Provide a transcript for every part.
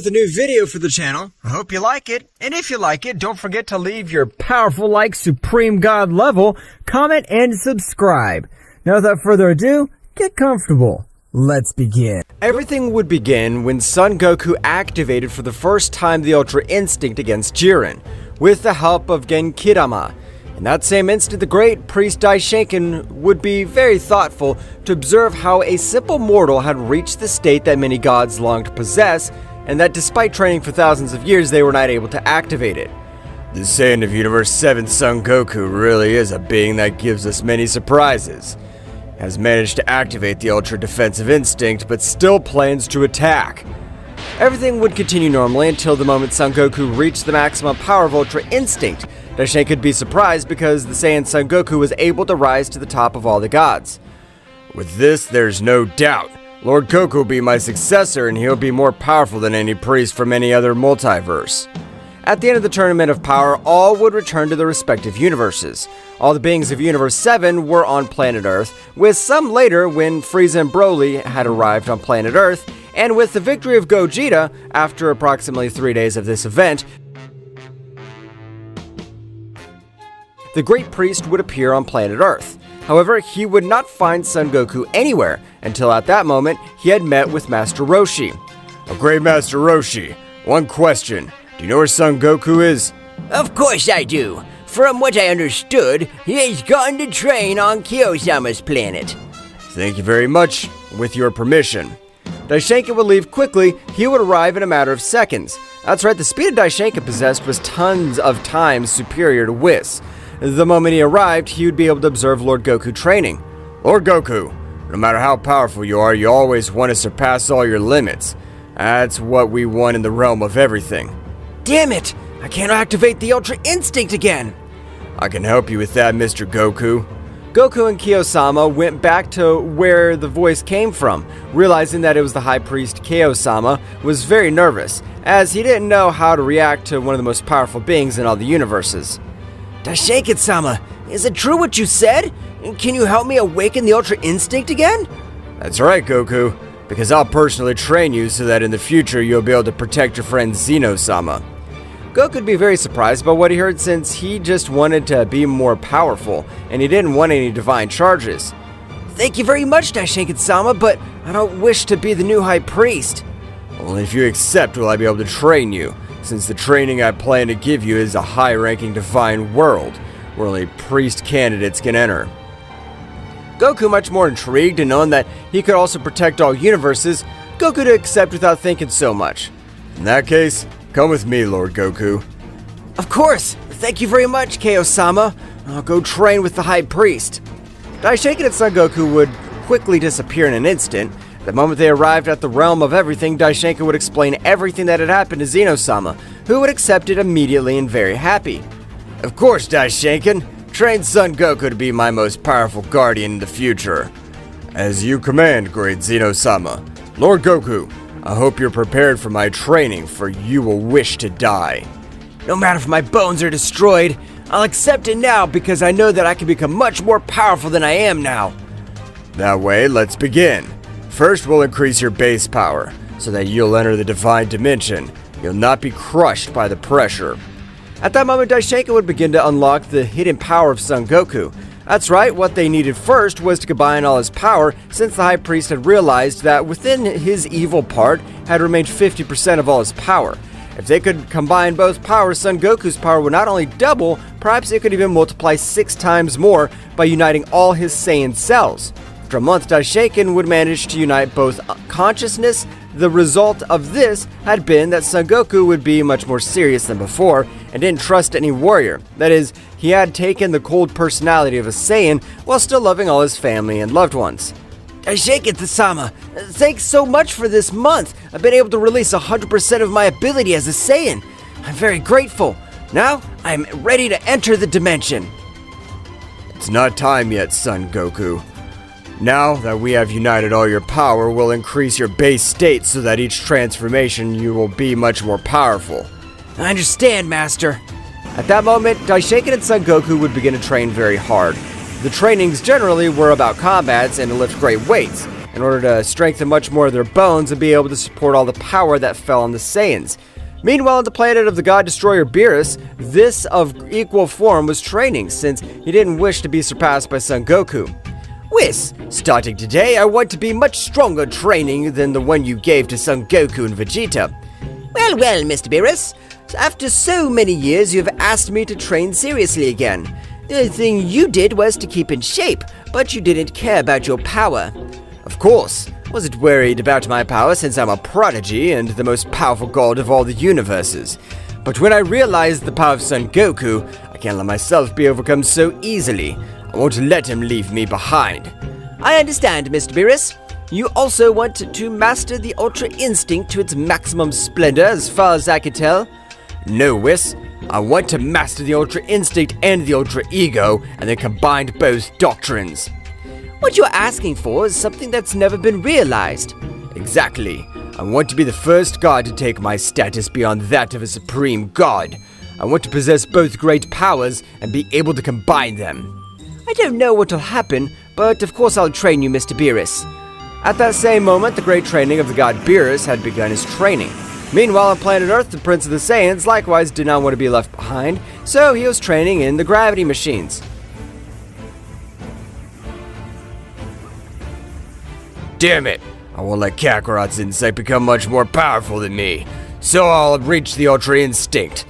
with a new video for the channel. I hope you like it, and if you like it, don't forget to leave your powerful like Supreme God level, comment, and subscribe. Now without further ado, get comfortable. Let's begin. Everything would begin when Son Goku activated for the first time the Ultra Instinct against Jiren, with the help of Genki-dama. In that same instant, the great priest Daishinkan would be very thoughtful to observe how a simple mortal had reached the state that many gods longed to possess, and that despite training for thousands of years, they were not able to activate it. The Saiyan of Universe 7 Son Goku really is a being that gives us many surprises. Has managed to activate the Ultra Defensive Instinct, but still plans to attack. Everything would continue normally until the moment Son Goku reached the maximum power of Ultra Instinct. Daishinkan could be surprised because the Saiyan Son Goku was able to rise to the top of all the gods. With this, there's no doubt. Lord Goku will be my successor, and he'll be more powerful than any priest from any other multiverse. At the end of the Tournament of Power, all would return to their respective universes. All the beings of Universe 7 were on planet Earth, with some later when Frieza and Broly had arrived on planet Earth, and with the victory of Gogeta, after approximately 3 days of this event, the Great Priest would appear on planet Earth. However, he would not find Son Goku anywhere, until at that moment he had met with Master Roshi. "Oh, Great Master Roshi, one question. Do you know where Son Goku is?" "Of course I do. From what I understood, he has gone to train on Kyo-sama's planet." "Thank you very much. With your permission." Daishinkan would leave quickly. He would arrive in a matter of seconds. That's right, the speed of Daishinkan possessed was tons of times superior to Whis. The moment he arrived, he would be able to observe Lord Goku training. "Lord Goku, no matter how powerful you are, you always want to surpass all your limits. That's what we want in the realm of everything." "Damn it! I can't activate the Ultra Instinct again!" "I can help you with that, Mr. Goku." Goku and Kyo-sama went back to where the voice came from, realizing that it was the High Priest Kyo-sama was very nervous, as he didn't know how to react to one of the most powerful beings in all the universes. "Daishinkan-sama, is it true what you said? Can you help me awaken the Ultra Instinct again?" "That's right, Goku, because I'll personally train you so that in the future you'll be able to protect your friend Zeno-sama." Goku would be very surprised by what he heard, since he just wanted to be more powerful, and he didn't want any divine charges. "Thank you very much, Daishinkan-sama, but I don't wish to be the new High Priest." "Only if you accept will I be able to train you, since the training I plan to give you is a high-ranking divine world, where only priest candidates can enter." Goku, much more intrigued and knowing that he could also protect all universes, Goku to accept without thinking so much. "In that case, come with me, Lord Goku." "Of course! Thank you very much, Kyo-sama. I'll go train with the High Priest." Daishinkan and Son Goku would quickly disappear in an instant. The moment they arrived at the realm of everything, Daishinkan would explain everything that had happened to Zeno-sama, who would accept it immediately and very happy. "Of course, Daishinkan. Train Son Goku to be my most powerful guardian in the future." "As you command, great Zeno-sama. Lord Goku, I hope you're prepared for my training, for you will wish to die." "No matter if my bones are destroyed, I'll accept it now because I know that I can become much more powerful than I am now." "That way, let's begin. First, we'll increase your base power, so that you'll enter the divine dimension. You'll not be crushed by the pressure." At that moment, Daishinkan would begin to unlock the hidden power of Son Goku. That's right, what they needed first was to combine all his power, since the High Priest had realized that within his evil part had remained 50% of all his power. If they could combine both powers, Son Goku's power would not only double, perhaps it could even multiply 6 times more by uniting all his Saiyan cells. After a month, Daishinkan would manage to unite both consciousness. The result of this had been that Son Goku would be much more serious than before and didn't trust any warrior. That is, he had taken the cold personality of a Saiyan while still loving all his family and loved ones. "Daishinkan-sama, thanks so much for this month. I've been able to release 100% of my ability as a Saiyan. I'm very grateful. Now, I'm ready to enter the dimension." "It's not time yet, Son Goku. Now that we have united all your power, we'll increase your base state so that each transformation you will be much more powerful." "I understand, Master." At that moment, Daishinkan and Son Goku would begin to train very hard. The trainings generally were about combats and to lift great weights. in order to strengthen much more of their bones and be able to support all the power that fell on the Saiyans. Meanwhile, on the planet of the god destroyer Beerus, this of equal form was training, since he didn't wish to be surpassed by Son Goku. Whis, starting today, I want to be much stronger training than the one you gave to Son Goku and Vegeta. Well, Mr. Beerus, after so many years, you have asked me to train seriously again. The only thing you did was to keep in shape, but you didn't care about your power. Of course, wasn't worried about my power since I'm a prodigy and the most powerful god of all the universes. But when I realized the power of Son Goku, I can't let myself be overcome so easily. I won't let him leave me behind. I understand, Mr. Beerus. You also want to master the Ultra Instinct to its maximum splendor, as far as I can tell. No, Whis. I want to master the Ultra Instinct and the Ultra Ego, and then combine both doctrines. What you're asking for is something that's never been realized. Exactly. I want to be the first god to take my status beyond that of a supreme god. I want to possess both great powers and be able to combine them. I don't know what will happen, but of course I'll train you, Mr. Beerus. At that same moment, the great training of the god Beerus had begun his training. Meanwhile, on planet Earth, the Prince of the Saiyans likewise did not want to be left behind, so he was training in the gravity machines. Damn it! I won't let Kakarot's insight become much more powerful than me, so I'll reach the Ultra Instinct.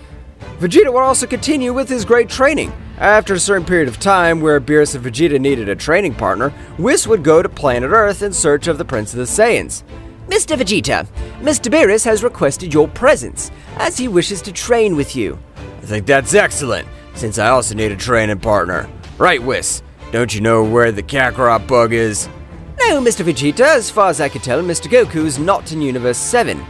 Vegeta will also continue with his great training. After a certain period of time where Beerus and Vegeta needed a training partner, Whis would go to planet Earth in search of the Prince of the Saiyans. Mr. Vegeta, Mr. Beerus has requested your presence, as he wishes to train with you. I think that's excellent, since I also need a training partner. Right, Whis? Don't you know where the Kakarot bug is? No, Mr. Vegeta, as far as I can tell, Mr. Goku is not in Universe 7.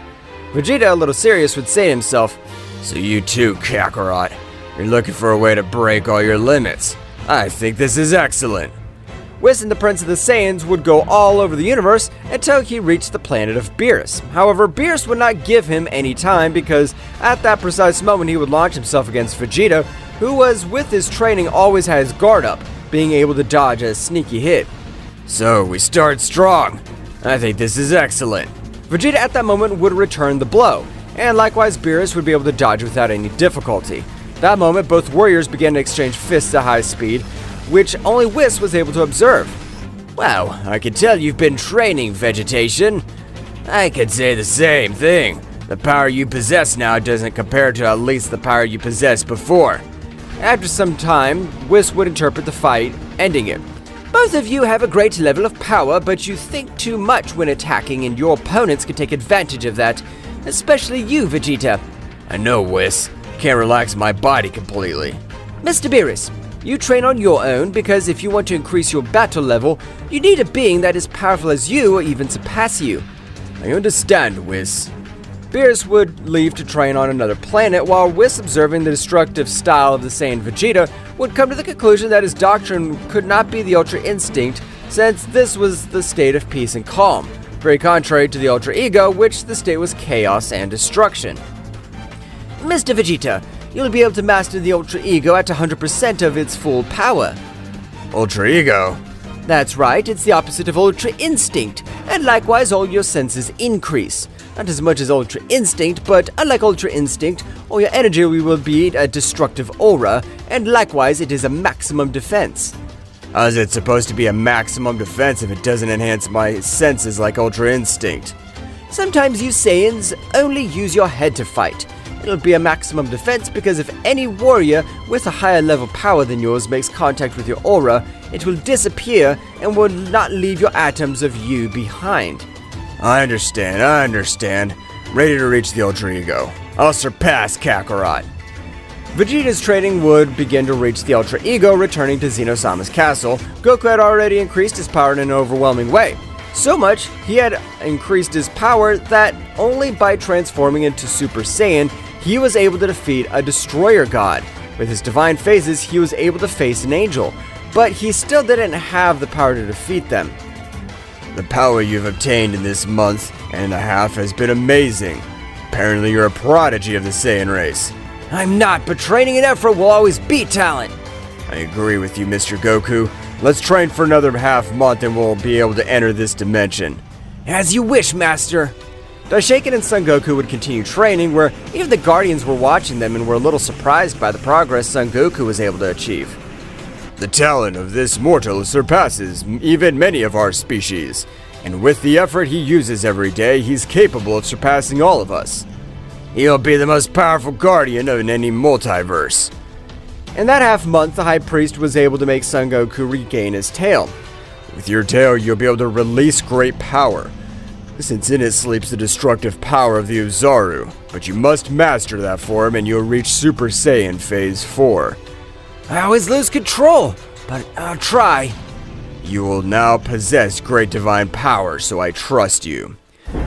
Vegeta, a little serious, would say to himself, So you too, Kakarot. You're looking for a way to break all your limits. I think this is excellent. Whis and the Prince of the Saiyans would go all over the universe until he reached the planet of Beerus. However, Beerus would not give him any time because at that precise moment he would launch himself against Vegeta, who was, with his training, always had his guard up, being able to dodge a sneaky hit. So, we start strong. I think this is excellent. Vegeta at that moment would return the blow, and likewise Beerus would be able to dodge without any difficulty. That moment, both warriors began to exchange fists at high speed, which only Whis was able to observe. Wow, I can tell you've been training, Vegetation. I could say the same thing. The power you possess now doesn't compare to at least the power you possessed before. After some time, Whis would interpret the fight, ending it. Both of you have a great level of power, but you think too much when attacking, and your opponents can take advantage of that. Especially you, Vegeta. I know, Whis. Can't relax my body completely. Mr. Beerus, you train on your own because if you want to increase your battle level, you need a being that is powerful as you or even surpass you. I understand, Whis. Beerus would leave to train on another planet, while Whis, observing the destructive style of the Saiyan Vegeta, would come to the conclusion that his doctrine could not be the Ultra Instinct, since this was the state of peace and calm, very contrary to the Ultra Ego, which the state was chaos and destruction. Mr. Vegeta, you'll be able to master the Ultra Ego at 100% of its full power. Ultra Ego? That's right, it's the opposite of Ultra Instinct, and likewise all your senses increase. Not as much as Ultra Instinct, but unlike Ultra Instinct, all your energy will be a destructive aura, and likewise it is a maximum defense. How is it supposed to be a maximum defense if it doesn't enhance my senses like Ultra Instinct? Sometimes you Saiyans only use your head to fight. It'll be a maximum defense because if any warrior with a higher level power than yours makes contact with your aura, it will disappear and will not leave your atoms of you behind. I understand. Ready to reach the Ultra Ego. I'll surpass Kakarot. Vegeta's training would begin to reach the Ultra Ego, returning to Zeno-sama's castle. Goku had already increased his power in an overwhelming way. So much, he had increased his power that only by transforming into Super Saiyan, he was able to defeat a destroyer god. With his divine phases, he was able to face an angel, but he still didn't have the power to defeat them. The power you've obtained in this month and a half has been amazing. Apparently you're a prodigy of the Saiyan race. I'm not, but training and effort will always beat talent. I agree with you, Mr. Goku. Let's train for another half month and we'll be able to enter this dimension. As you wish, Master. Daishinkan and Son Goku would continue training, where even the Guardians were watching them and were a little surprised by the progress Son Goku was able to achieve. The talent of this mortal surpasses even many of our species, and with the effort he uses every day, he's capable of surpassing all of us. He'll be the most powerful Guardian in any multiverse. In that half month, the High Priest was able to make Son Goku regain his tail. With your tail, you'll be able to release great power, since in it sleeps the destructive power of the Ozaru, but you must master that form and you'll reach Super Saiyan Phase 4. I always lose control, but I'll try. You will now possess great divine power, so I trust you.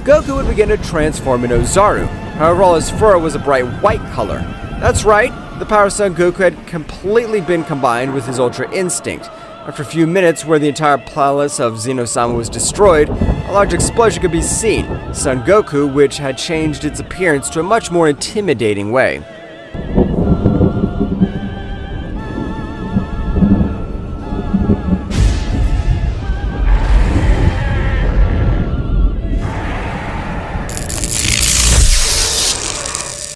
Goku would begin to transform into Ozaru. However, all his fur was a bright white color. That's right, the power of Son Goku had completely been combined with his Ultra Instinct. After a few minutes, where the entire palace of Zeno-sama was destroyed, a large explosion could be seen. Son Goku, which had changed its appearance to a much more intimidating way.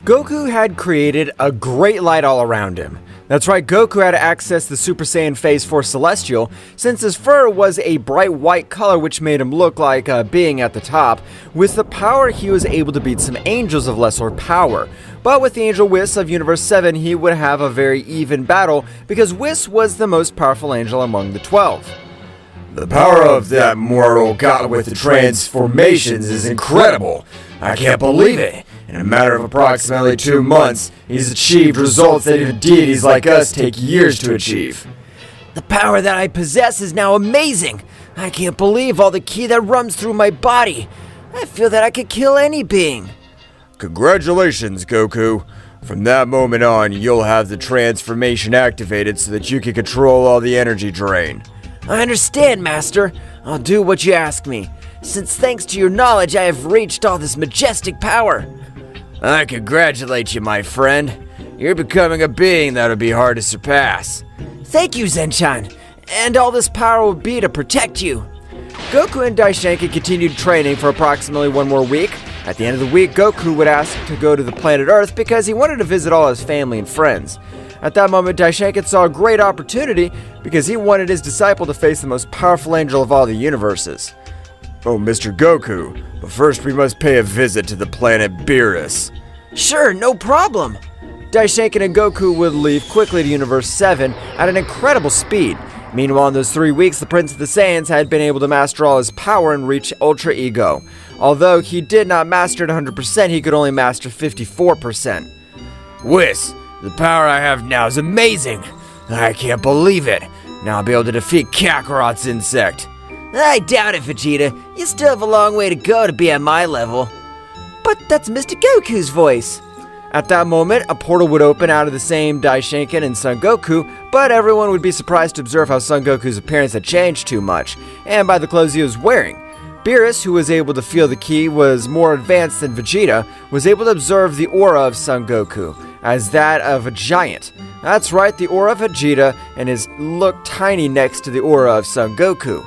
Goku had created a great light all around him. That's right, Goku had access to the Super Saiyan Phase 4 Celestial, since his fur was a bright white color which made him look like a being at the top. With the power, he was able to beat some angels of lesser power. But with the Angel Whis of Universe 7, he would have a very even battle, because Whis was the most powerful angel among the 12. The power of that mortal god with the transformations is incredible. I can't believe it. In a matter of approximately 2 months, he's achieved results that even deities like us take years to achieve. The power that I possess is now amazing. I can't believe all the ki that runs through my body. I feel that I could kill any being. Congratulations, Goku. From that moment on, you'll have the transformation activated so that you can control all the energy drain. I understand, Master. I'll do what you ask me, since thanks to your knowledge I have reached all this majestic power. I congratulate you, my friend. You're becoming a being that'll be hard to surpass. Thank you, Zen-chan. And all this power will be to protect you. Goku and Daishinkan continued training for approximately 1 more week. At the end of the week, Goku would ask to go to the planet Earth because he wanted to visit all his family and friends. At that moment, Daishinkan saw a great opportunity because he wanted his disciple to face the most powerful angel of all the universes. Oh, Mr. Goku, but first we must pay a visit to the planet Beerus. Sure, no problem. Daishinkan and Goku would leave quickly to Universe 7 at an incredible speed. Meanwhile, in those 3 weeks, the Prince of the Saiyans had been able to master all his power and reach Ultra Ego. Although he did not master it 100%, he could only master 54%. Whis, the power I have now is amazing. I can't believe it. Now I'll be able to defeat Kakarot's insect. I doubt it, Vegeta. You still have a long way to go to be at my level. But that's Mr. Goku's voice. At that moment, a portal would open out of the same Daishinkan and Son Goku, but everyone would be surprised to observe how Son Goku's appearance had changed too much, and by the clothes he was wearing. Beerus, who was able to feel the ki, was more advanced than Vegeta, was able to observe the aura of Son Goku as that of a giant. That's right, the aura of Vegeta, and his looked tiny next to the aura of Son Goku.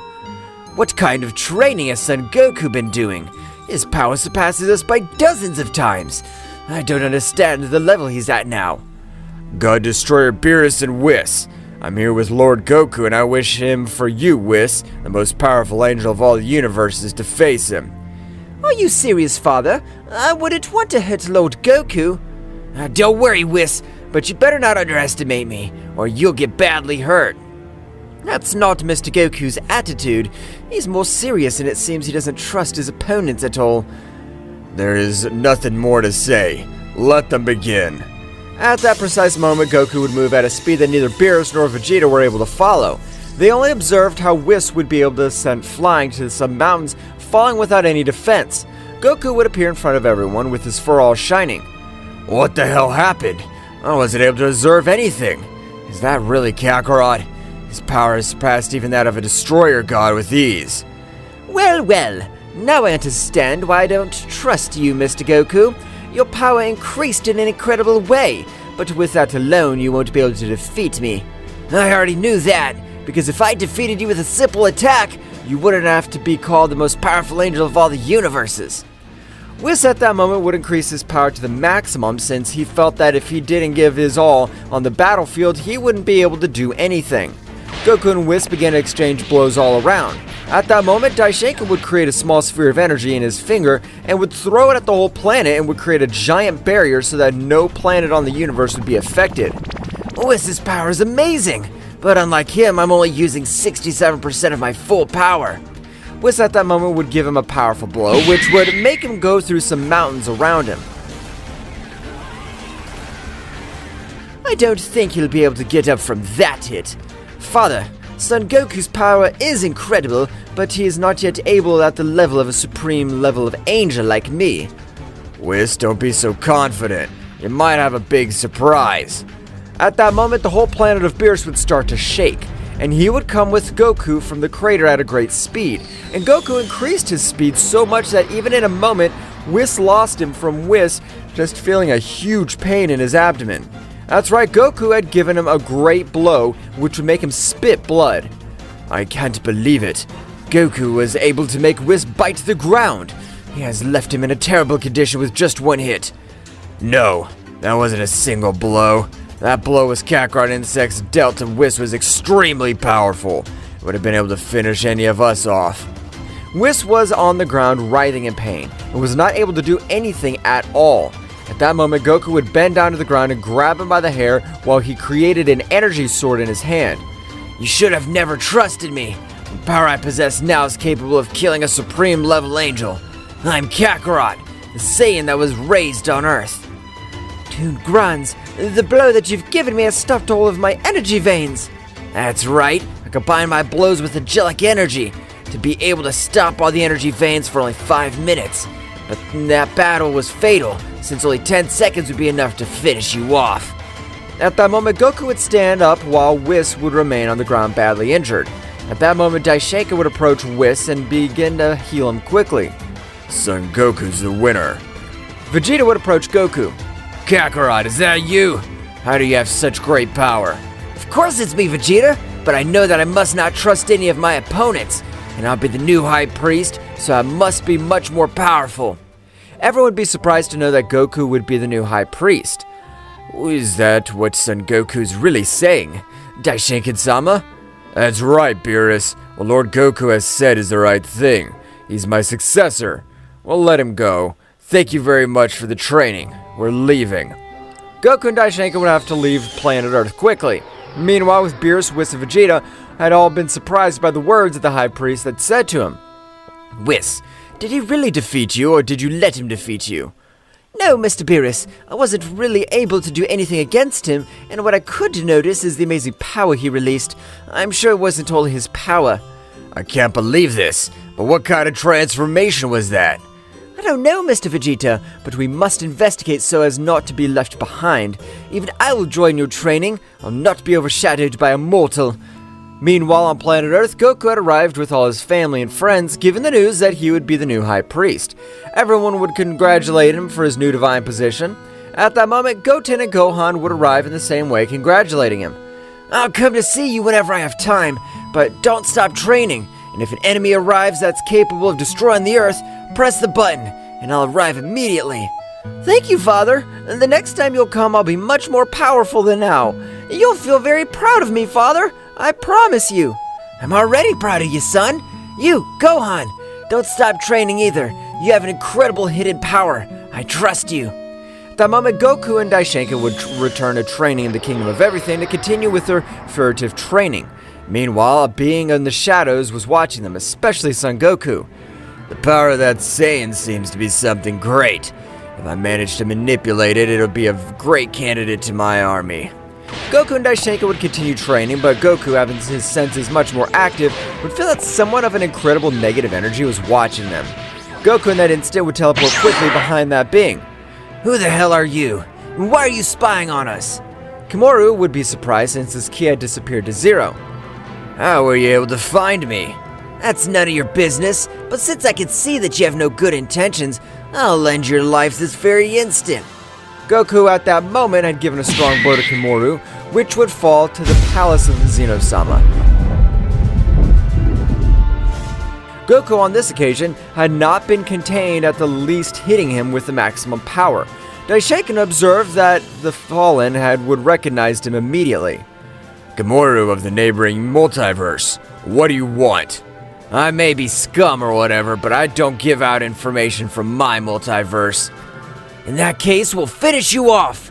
What kind of training has Son Goku been doing? His power surpasses us by dozens of times. I don't understand the level he's at now. God Destroyer Beerus and Whis. I'm here with Lord Goku and I wish him for you, Whis, the most powerful angel of all the universes, to face him. Are you serious, Father? I wouldn't want to hurt Lord Goku. Don't worry, Whis, but you better not underestimate me, or you'll get badly hurt. That's not Mr. Goku's attitude. He's more serious and it seems he doesn't trust his opponents at all. There is nothing more to say. Let them begin. At that precise moment, Goku would move at a speed that neither Beerus nor Vegeta were able to follow. They only observed how Whis would be able to ascend flying to some mountains, falling without any defense. Goku would appear in front of everyone with his fur all shining. What the hell happened? I wasn't able to observe anything. Is that really Kakarot? His power has surpassed even that of a destroyer god with ease. Well, now I understand why I don't trust you, Mr. Goku. Your power increased in an incredible way, but with that alone you won't be able to defeat me. I already knew that. because if I defeated you with a simple attack, you wouldn't have to be called the most powerful angel of all the universes. Whis at that moment would increase his power to the maximum, since he felt that if he didn't give his all on the battlefield, he wouldn't be able to do anything. Goku and Whis began to exchange blows all around. At that moment, Daishinkan would create a small sphere of energy in his finger and would throw it at the whole planet and would create a giant barrier so that no planet on the universe would be affected. Whis' power is amazing, but unlike him, I'm only using 67% of my full power. Whis at that moment would give him a powerful blow, which would make him go through some mountains around him. I don't think he'll be able to get up from that hit. Father, Son Goku's power is incredible, but he is not yet able at the level of a supreme level of angel like me. Whis, don't be so confident. You might have a big surprise. At that moment, the whole planet of Beerus would start to shake, and he would come with Goku from the crater at a great speed. And Goku increased his speed so much that even in a moment, Whis lost him from Whis just feeling a huge pain in his abdomen. That's right, Goku had given him a great blow, which would make him spit blood. I can't believe it. Goku was able to make Whis bite the ground. He has left him in a terrible condition with just one hit. No, that wasn't a single blow. That blow was Kakarot Insect's dealt to Whis was extremely powerful. It would have been able to finish any of us off. Whis was on the ground writhing in pain and was not able to do anything at all. At that moment, Goku would bend down to the ground and grab him by the hair while he created an energy sword in his hand. You should have never trusted me. The power I possess now is capable of killing a supreme level angel. I'm Kakarot, the Saiyan that was raised on Earth. Toon Grunz, the blow that you've given me has stopped all of my energy veins. That's right, I combine my blows with angelic energy to be able to stop all the energy veins for only 5 minutes. But that battle was fatal, since only 10 seconds would be enough to finish you off. At that moment, Goku would stand up while Whis would remain on the ground badly injured. At that moment, Daishinkan would approach Whis and begin to heal him quickly. Son Goku's the winner. Vegeta would approach Goku. Kakarot, is that you? How do you have such great power? Of course it's me, Vegeta, but I know that I must not trust any of my opponents, and I'll be the new High Priest, so I must be much more powerful. Everyone would be surprised to know that Goku would be the new High Priest. Is that what Son Goku's really saying? Daishinkan-sama? That's right, Beerus. What Lord Goku has said is the right thing. He's my successor. We'll let him go. Thank you very much for the training. We're leaving. Goku and Daishinkan would have to leave planet Earth quickly. Meanwhile, with Beerus, Whis, and Vegeta had all been surprised by the words that the High Priest had said to him. Whis, did he really defeat you, or did you let him defeat you? No, Mr. Beerus, I wasn't really able to do anything against him, and what I could notice is the amazing power he released. I'm sure it wasn't all his power. I can't believe this, but what kind of transformation was that? I don't know, Mr. Vegeta, but we must investigate so as not to be left behind. Even I will join your training. I'll not be overshadowed by a mortal. Meanwhile, on planet Earth, Goku had arrived with all his family and friends, given the news that he would be the new High Priest. Everyone would congratulate him for his new divine position. At that moment, Goten and Gohan would arrive in the same way, congratulating him. I'll come to see you whenever I have time, but don't stop training. And if an enemy arrives that's capable of destroying the Earth, press the button, and I'll arrive immediately. Thank you, Father. The next time you'll come, I'll be much more powerful than now. You'll feel very proud of me, Father. I promise you. I'm already proud of you, son. You, Gohan, don't stop training either. You have an incredible hidden power. I trust you. At that moment, Goku and Daishinkan would return to training in the Kingdom of Everything to continue with their furtive training. Meanwhile, a being in the shadows was watching them, especially Son Goku. The power of that Saiyan seems to be something great. If I manage to manipulate it, it'll be a great candidate to my army. Goku and Daishinkan would continue training, but Goku, having his senses much more active, would feel that somewhat of an incredible negative energy was watching them. Goku in that instant would teleport quickly behind that being. Who the hell are you? And why are you spying on us? Kimura would be surprised since his ki had disappeared to zero. How were you able to find me? That's none of your business, but since I can see that you have no good intentions, I'll end your life this very instant. Goku at that moment had given a strong blow to Kimura, which would fall to the palace of the Zeno-sama. Goku on this occasion had not been contained at the least, hitting him with the maximum power. Daishinkan observed that the fallen would recognized him immediately. Gamoru of the neighboring multiverse, what do you want? I may be scum or whatever, but I don't give out information from my multiverse. In that case, we'll finish you off!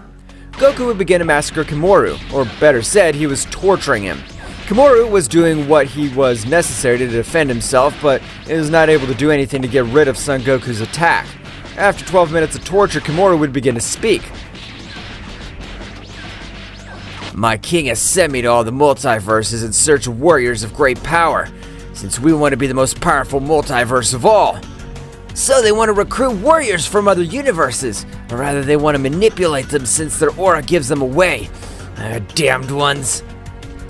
Goku would begin to massacre Gamoru, or better said, he was torturing him. Gamoru was doing what he was necessary to defend himself, but he was not able to do anything to get rid of Son Goku's attack. After 12 minutes of torture, Gamoru would begin to speak. My king has sent me to all the multiverses in search of warriors of great power, since we want to be the most powerful multiverse of all. So they want to recruit warriors from other universes, or rather they want to manipulate them since their aura gives them away. Damned ones.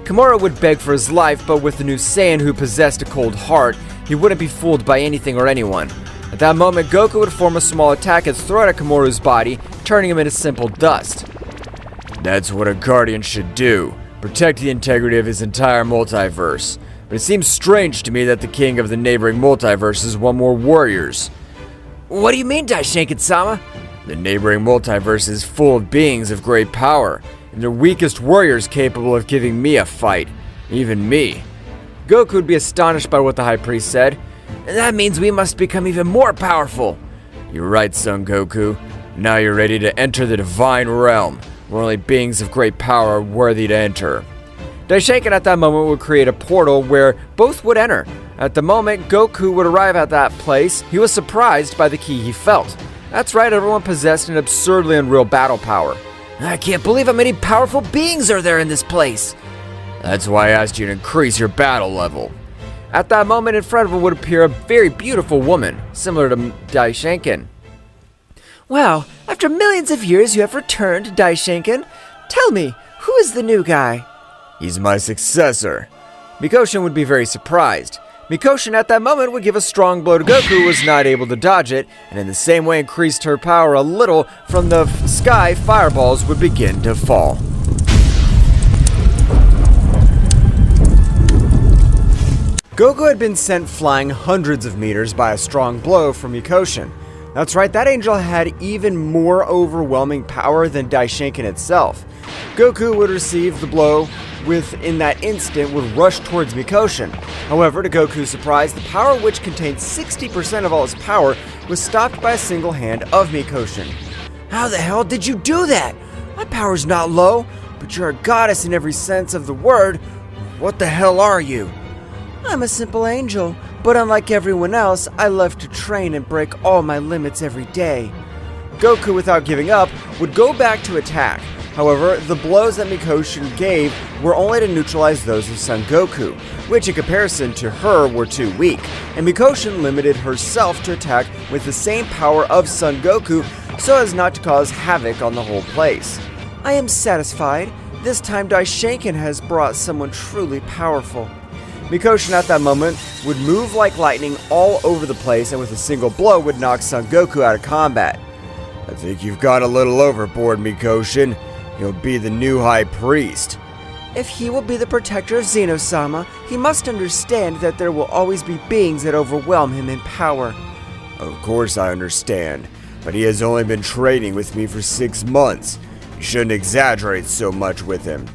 Gamoru would beg for his life, but with the new Saiyan who possessed a cold heart, he wouldn't be fooled by anything or anyone. At that moment, Goku would form a small attack and throw it at Gamoru's body, turning him into simple dust. That's what a guardian should do, protect the integrity of his entire multiverse. But it seems strange to me that the king of the neighboring multiverses want more warriors. What do you mean, Daishinkan-sama? The neighboring multiverse is full of beings of great power, and their weakest warriors capable of giving me a fight. Even me. Goku would be astonished by what the High Priest said. That means we must become even more powerful. You're right, Son Goku. Now you're ready to enter the divine realm, where only beings of great power are worthy to enter. Daishinkan at that moment would create a portal where both would enter. At the moment Goku would arrive at that place, he was surprised by the ki he felt. That's right, everyone possessed an absurdly unreal battle power. I can't believe how many powerful beings are there in this place. That's why I asked you to increase your battle level. At that moment in front of him would appear a very beautiful woman, similar to Daishinkan. Wow, after millions of years you have returned, Daishinkan. Tell me, who is the new guy? He's my successor. Mikoshin would be very surprised. Mikoshin at that moment would give a strong blow to Goku, who was not able to dodge it, and in the same way increased her power a little. From the sky, fireballs would begin to fall. Goku had been sent flying hundreds of meters by a strong blow from Mikoshin. That's right, that angel had even more overwhelming power than Daishinkan itself. Goku would receive the blow in that instant would rush towards Mikoshin. However, to Goku's surprise, the power which contained 60% of all his power was stopped by a single hand of Mikoshin. How the hell did you do that? My power's not low, but you're a goddess in every sense of the word. What the hell are you? I'm a simple angel, but unlike everyone else, I love to train and break all my limits every day. Goku, without giving up, would go back to attack. However, the blows that Mikoshin gave were only to neutralize those of Son Goku, which in comparison to her were too weak, and Mikoshin limited herself to attack with the same power of Son Goku so as not to cause havoc on the whole place. I am satisfied. This time Daishinkan has brought someone truly powerful. Mikoshin at that moment would move like lightning all over the place and with a single blow would knock Son Goku out of combat. I think you've gone a little overboard, Mikoshin. He'll be the new High Priest. If he will be the protector of Zeno-sama, he must understand that there will always be beings that overwhelm him in power. Of course I understand, but he has only been training with me for 6 months. You shouldn't exaggerate so much with him.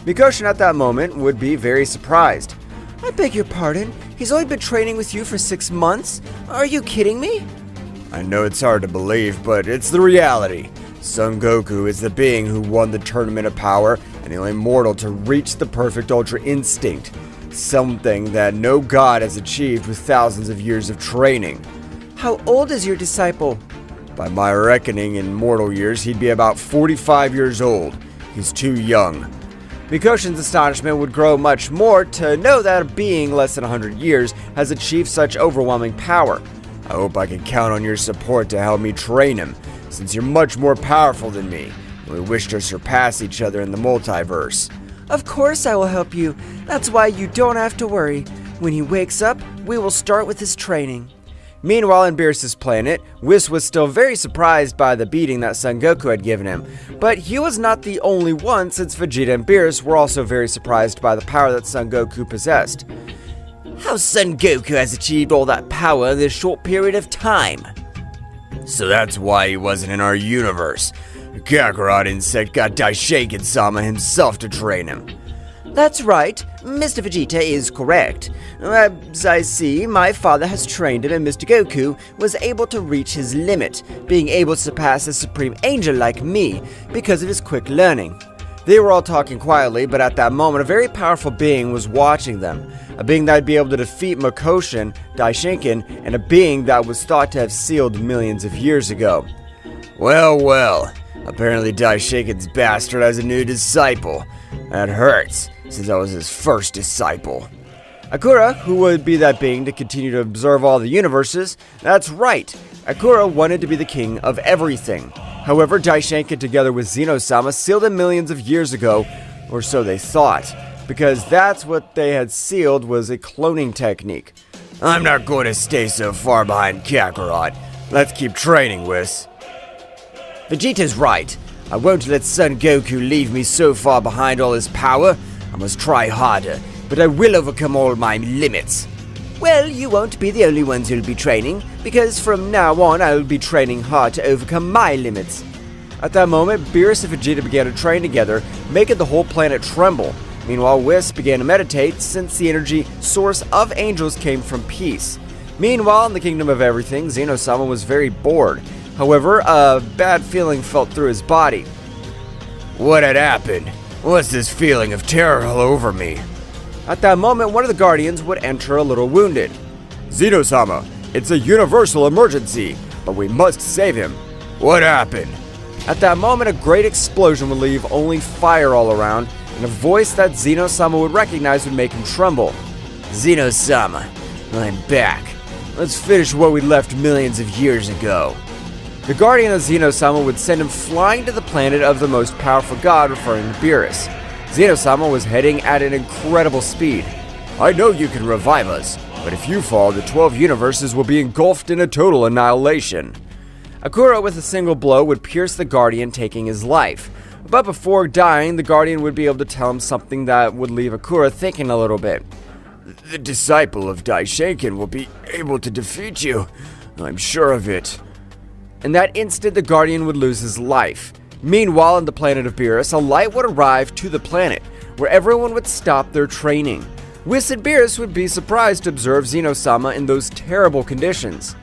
Mikoshin at that moment would be very surprised. I beg your pardon? He's only been training with you for 6 months? Are you kidding me? I know it's hard to believe, but it's the reality. Son Goku is the being who won the Tournament of Power and the only mortal to reach the perfect Ultra Instinct, something that no god has achieved with thousands of years of training. How old is your disciple? By my reckoning in mortal years, he'd be about 45 years old. He's too young. Mikoshin's astonishment would grow much more to know that a being less than 100 years has achieved such overwhelming power. I hope I can count on your support to help me train him, since you're much more powerful than me, and we wish to surpass each other in the multiverse. Of course I will help you. That's why you don't have to worry. When he wakes up, we will start with his training. Meanwhile, in Beerus's planet, Whis was still very surprised by the beating that Son Goku had given him. But he was not the only one, since Vegeta and Beerus were also very surprised by the power that Son Goku possessed. how Son Goku has achieved all that power in this short period of time. So that's why he wasn't in our universe. The Kakarot insect got Daishinkan-sama himself to train him. That's right, Mr. Vegeta is correct. As I see, my father has trained him and Mr. Goku was able to reach his limit, being able to surpass a supreme angel like me because of his quick learning. They were all talking quietly, but at that moment a very powerful being was watching them. A being that would be able to defeat Makoshin, Daishinkan, and a being that was thought to have sealed millions of years ago. Well, apparently Daishinkan's bastard has a new disciple. That hurts, since I was his first disciple. Akura, who would be that being to continue to observe all the universes, that's right. Akura wanted to be the king of everything. However, Daishinkan together with Zeno-sama sealed him millions of years ago, or so they thought, because that's what they had sealed was a cloning technique. I'm not going to stay so far behind Kakarot. Let's keep training, Whis. Vegeta's right. I won't let Son Goku leave me so far behind all his power. I must try harder, but I will overcome all my limits. Well, you won't be the only ones who'll be training, because from now on I'll be training hard to overcome my limits. At that moment, Beerus and Vegeta began to train together, making the whole planet tremble. Meanwhile, Whis began to meditate, since the energy source of angels came from peace. Meanwhile, in the Kingdom of Everything, Zeno-sama was very bored. However, a bad feeling felt through his body. What had happened? What's this feeling of terror all over me? At that moment, one of the Guardians would enter a little wounded. Zeno-sama, it's a universal emergency, but we must save him. What happened? At that moment, a great explosion would leave only fire all around, and a voice that Zeno-sama would recognize would make him tremble. Zeno-sama, I'm back. Let's finish what we left millions of years ago. The Guardian of Zeno-sama would send him flying to the planet of the most powerful god, referring to Beerus. Zeno-sama was heading at an incredible speed. I know you can revive us, but if you fall, the 12 universes will be engulfed in a total annihilation. Akura, with a single blow, would pierce the Guardian, taking his life. But before dying, the Guardian would be able to tell him something that would leave Akura thinking a little bit. The disciple of Daishinkan will be able to defeat you. I'm sure of it. In that instant, the Guardian would lose his life. Meanwhile, on the planet of Beerus, a light would arrive to the planet, where everyone would stop their training. Whis and Beerus would be surprised to observe Zeno-sama in those terrible conditions.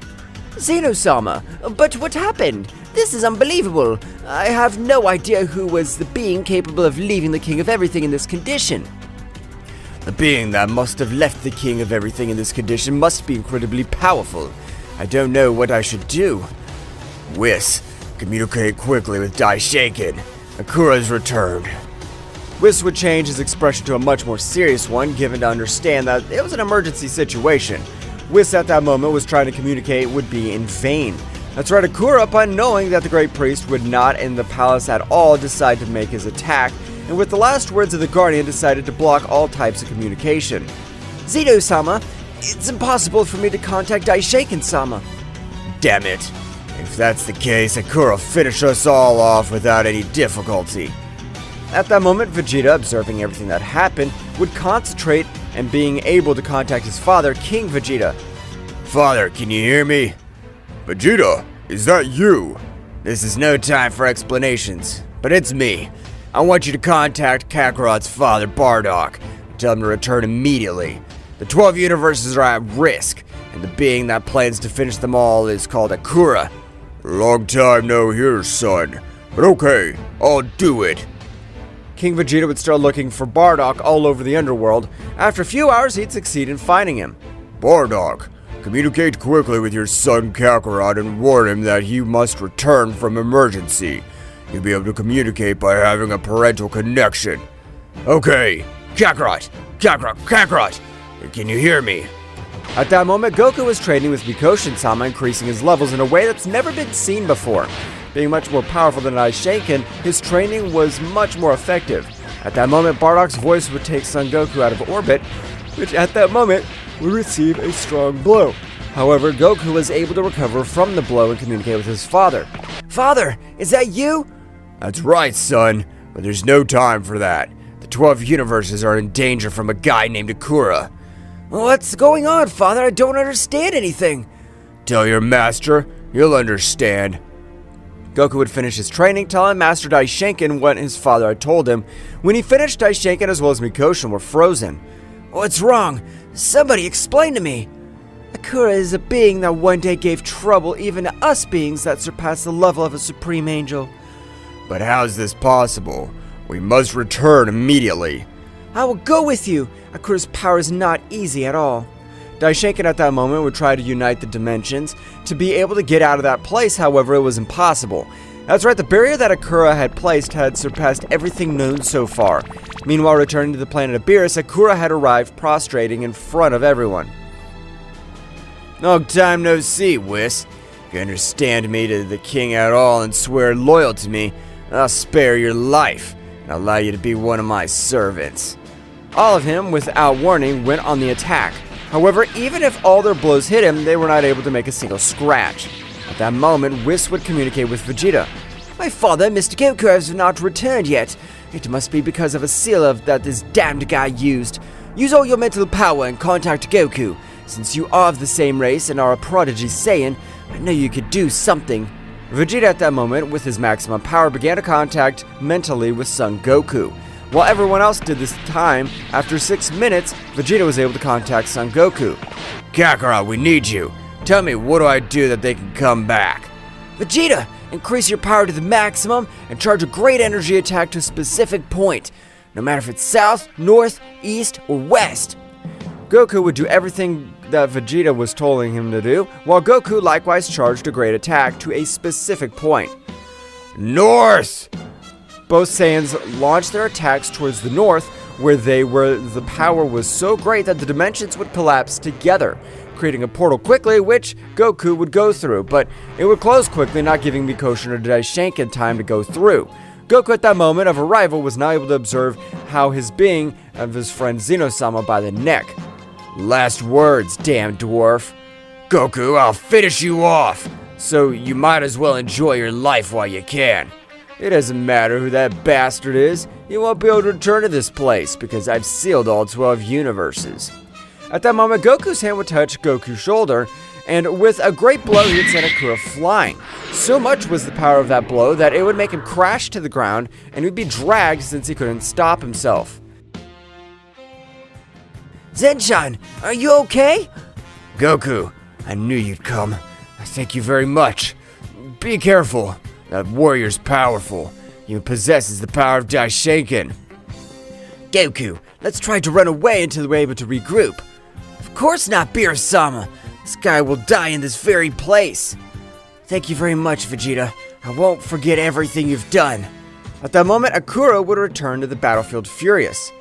Zeno-sama, but what happened? This is unbelievable. I have no idea who was the being capable of leaving the King of Everything in this condition. The being that must have left the King of Everything in this condition must be incredibly powerful. I don't know what I should do. Whis, communicate quickly with Daishinkan. Akura's returned. Whis would change his expression to a much more serious one, given to understand that it was an emergency situation. Whis at that moment was trying to communicate would be in vain. That's right, Akura, upon knowing that the Great Priest would not in the palace at all, decide to make his attack, and with the last words of the Guardian decided to block all types of communication. Zeno-sama, it's impossible for me to contact Daishinkan-sama. Damn it. If that's the case, Akura finish us all off without any difficulty. At that moment, Vegeta, observing everything that happened, would concentrate and being able to contact his father, King Vegeta. Father, can you hear me? Vegeta, is that you? This is no time for explanations, but it's me. I want you to contact Kakarot's father, Bardock, and tell him to return immediately. The 12 universes are at risk, and the being that plans to finish them all is called Akura. Long time no hear, son. But okay, I'll do it. King Vegeta would start looking for Bardock all over the underworld. After a few hours, he'd succeed in finding him. Bardock, communicate quickly with your son Kakarot and warn him that he must return from emergency. You'll be able to communicate by having a parental connection. Okay, Kakarot! Can you hear me? At that moment, Goku was training with Bouken-sha, increasing his levels in a way that's never been seen before. Being much more powerful than Daishinkan, his training was much more effective. At that moment, Bardock's voice would take Son Goku out of orbit, which at that moment would receive a strong blow. However, Goku was able to recover from the blow and communicate with his father. Father, is that you? That's right, son, but there's no time for that. The 12 universes are in danger from a guy named Akura. What's going on, Father? I don't understand anything. Tell your master, you'll understand. Goku would finish his training, telling Master Daishinkan what his father had told him. When he finished, Daishinkan as well as Mikoshin were frozen. What's wrong? Somebody explain to me. Akura is a being that one day gave trouble even to us beings that surpass the level of a supreme angel. But how's this possible? We must return immediately. I will go with you. Akura's power is not easy at all. Daishinkan at that moment would try to unite the dimensions to be able to get out of that place, however it was impossible. That's right, the barrier that Akura had placed had surpassed everything known so far. Meanwhile, returning to the planet of Beerus, Akura had arrived prostrating in front of everyone. Long time no see, Whis. If you understand me to the king at all and swear loyal to me, I'll spare your life and allow you to be one of my servants. All of him, without warning, went on the attack. However, even if all their blows hit him, they were not able to make a single scratch. At that moment, Whis would communicate with Vegeta. My father, Mr. Goku, has not returned yet. It must be because of a seal that this damned guy used. Use all your mental power and contact Goku. Since you are of the same race and are a prodigy Saiyan, I know you could do something. Vegeta at that moment, with his maximum power, began to contact mentally with Son Goku. While everyone else did this time, after 6 minutes, Vegeta was able to contact Son Goku. Kakarot, we need you. Tell me, what do I do that they can come back? Vegeta, increase your power to the maximum and charge a great energy attack to a specific point, no matter if it's south, north, east, or west. Goku would do everything that Vegeta was telling him to do, while Goku likewise charged a great attack to a specific point. North! Both Saiyans launched their attacks towards the north, where the power was so great that the dimensions would collapse together, creating a portal quickly, which Goku would go through, but it would close quickly, not giving Mikoshin or Daishinkan time to go through. Goku at that moment of arrival was now able to observe how his being of his friend Zeno-sama by the neck. Last words, damn dwarf. Goku, I'll finish you off, so you might as well enjoy your life while you can. It doesn't matter who that bastard is, he won't be able to return to this place, because I've sealed all 12 universes. At that moment, Goku's hand would touch Goku's shoulder, and with a great blow, he would send Akura flying. So much was the power of that blow that it would make him crash to the ground, and he would be dragged since he couldn't stop himself. Zenshan, are you okay? Goku, I knew you'd come. Thank you very much. Be careful. That warrior's powerful. He possesses the power of Daishinkan. Goku, let's try to run away until we're able to regroup. Of course not, Beerus-sama. This guy will die in this very place. Thank you very much, Vegeta. I won't forget everything you've done. At that moment, Akura would return to the battlefield furious.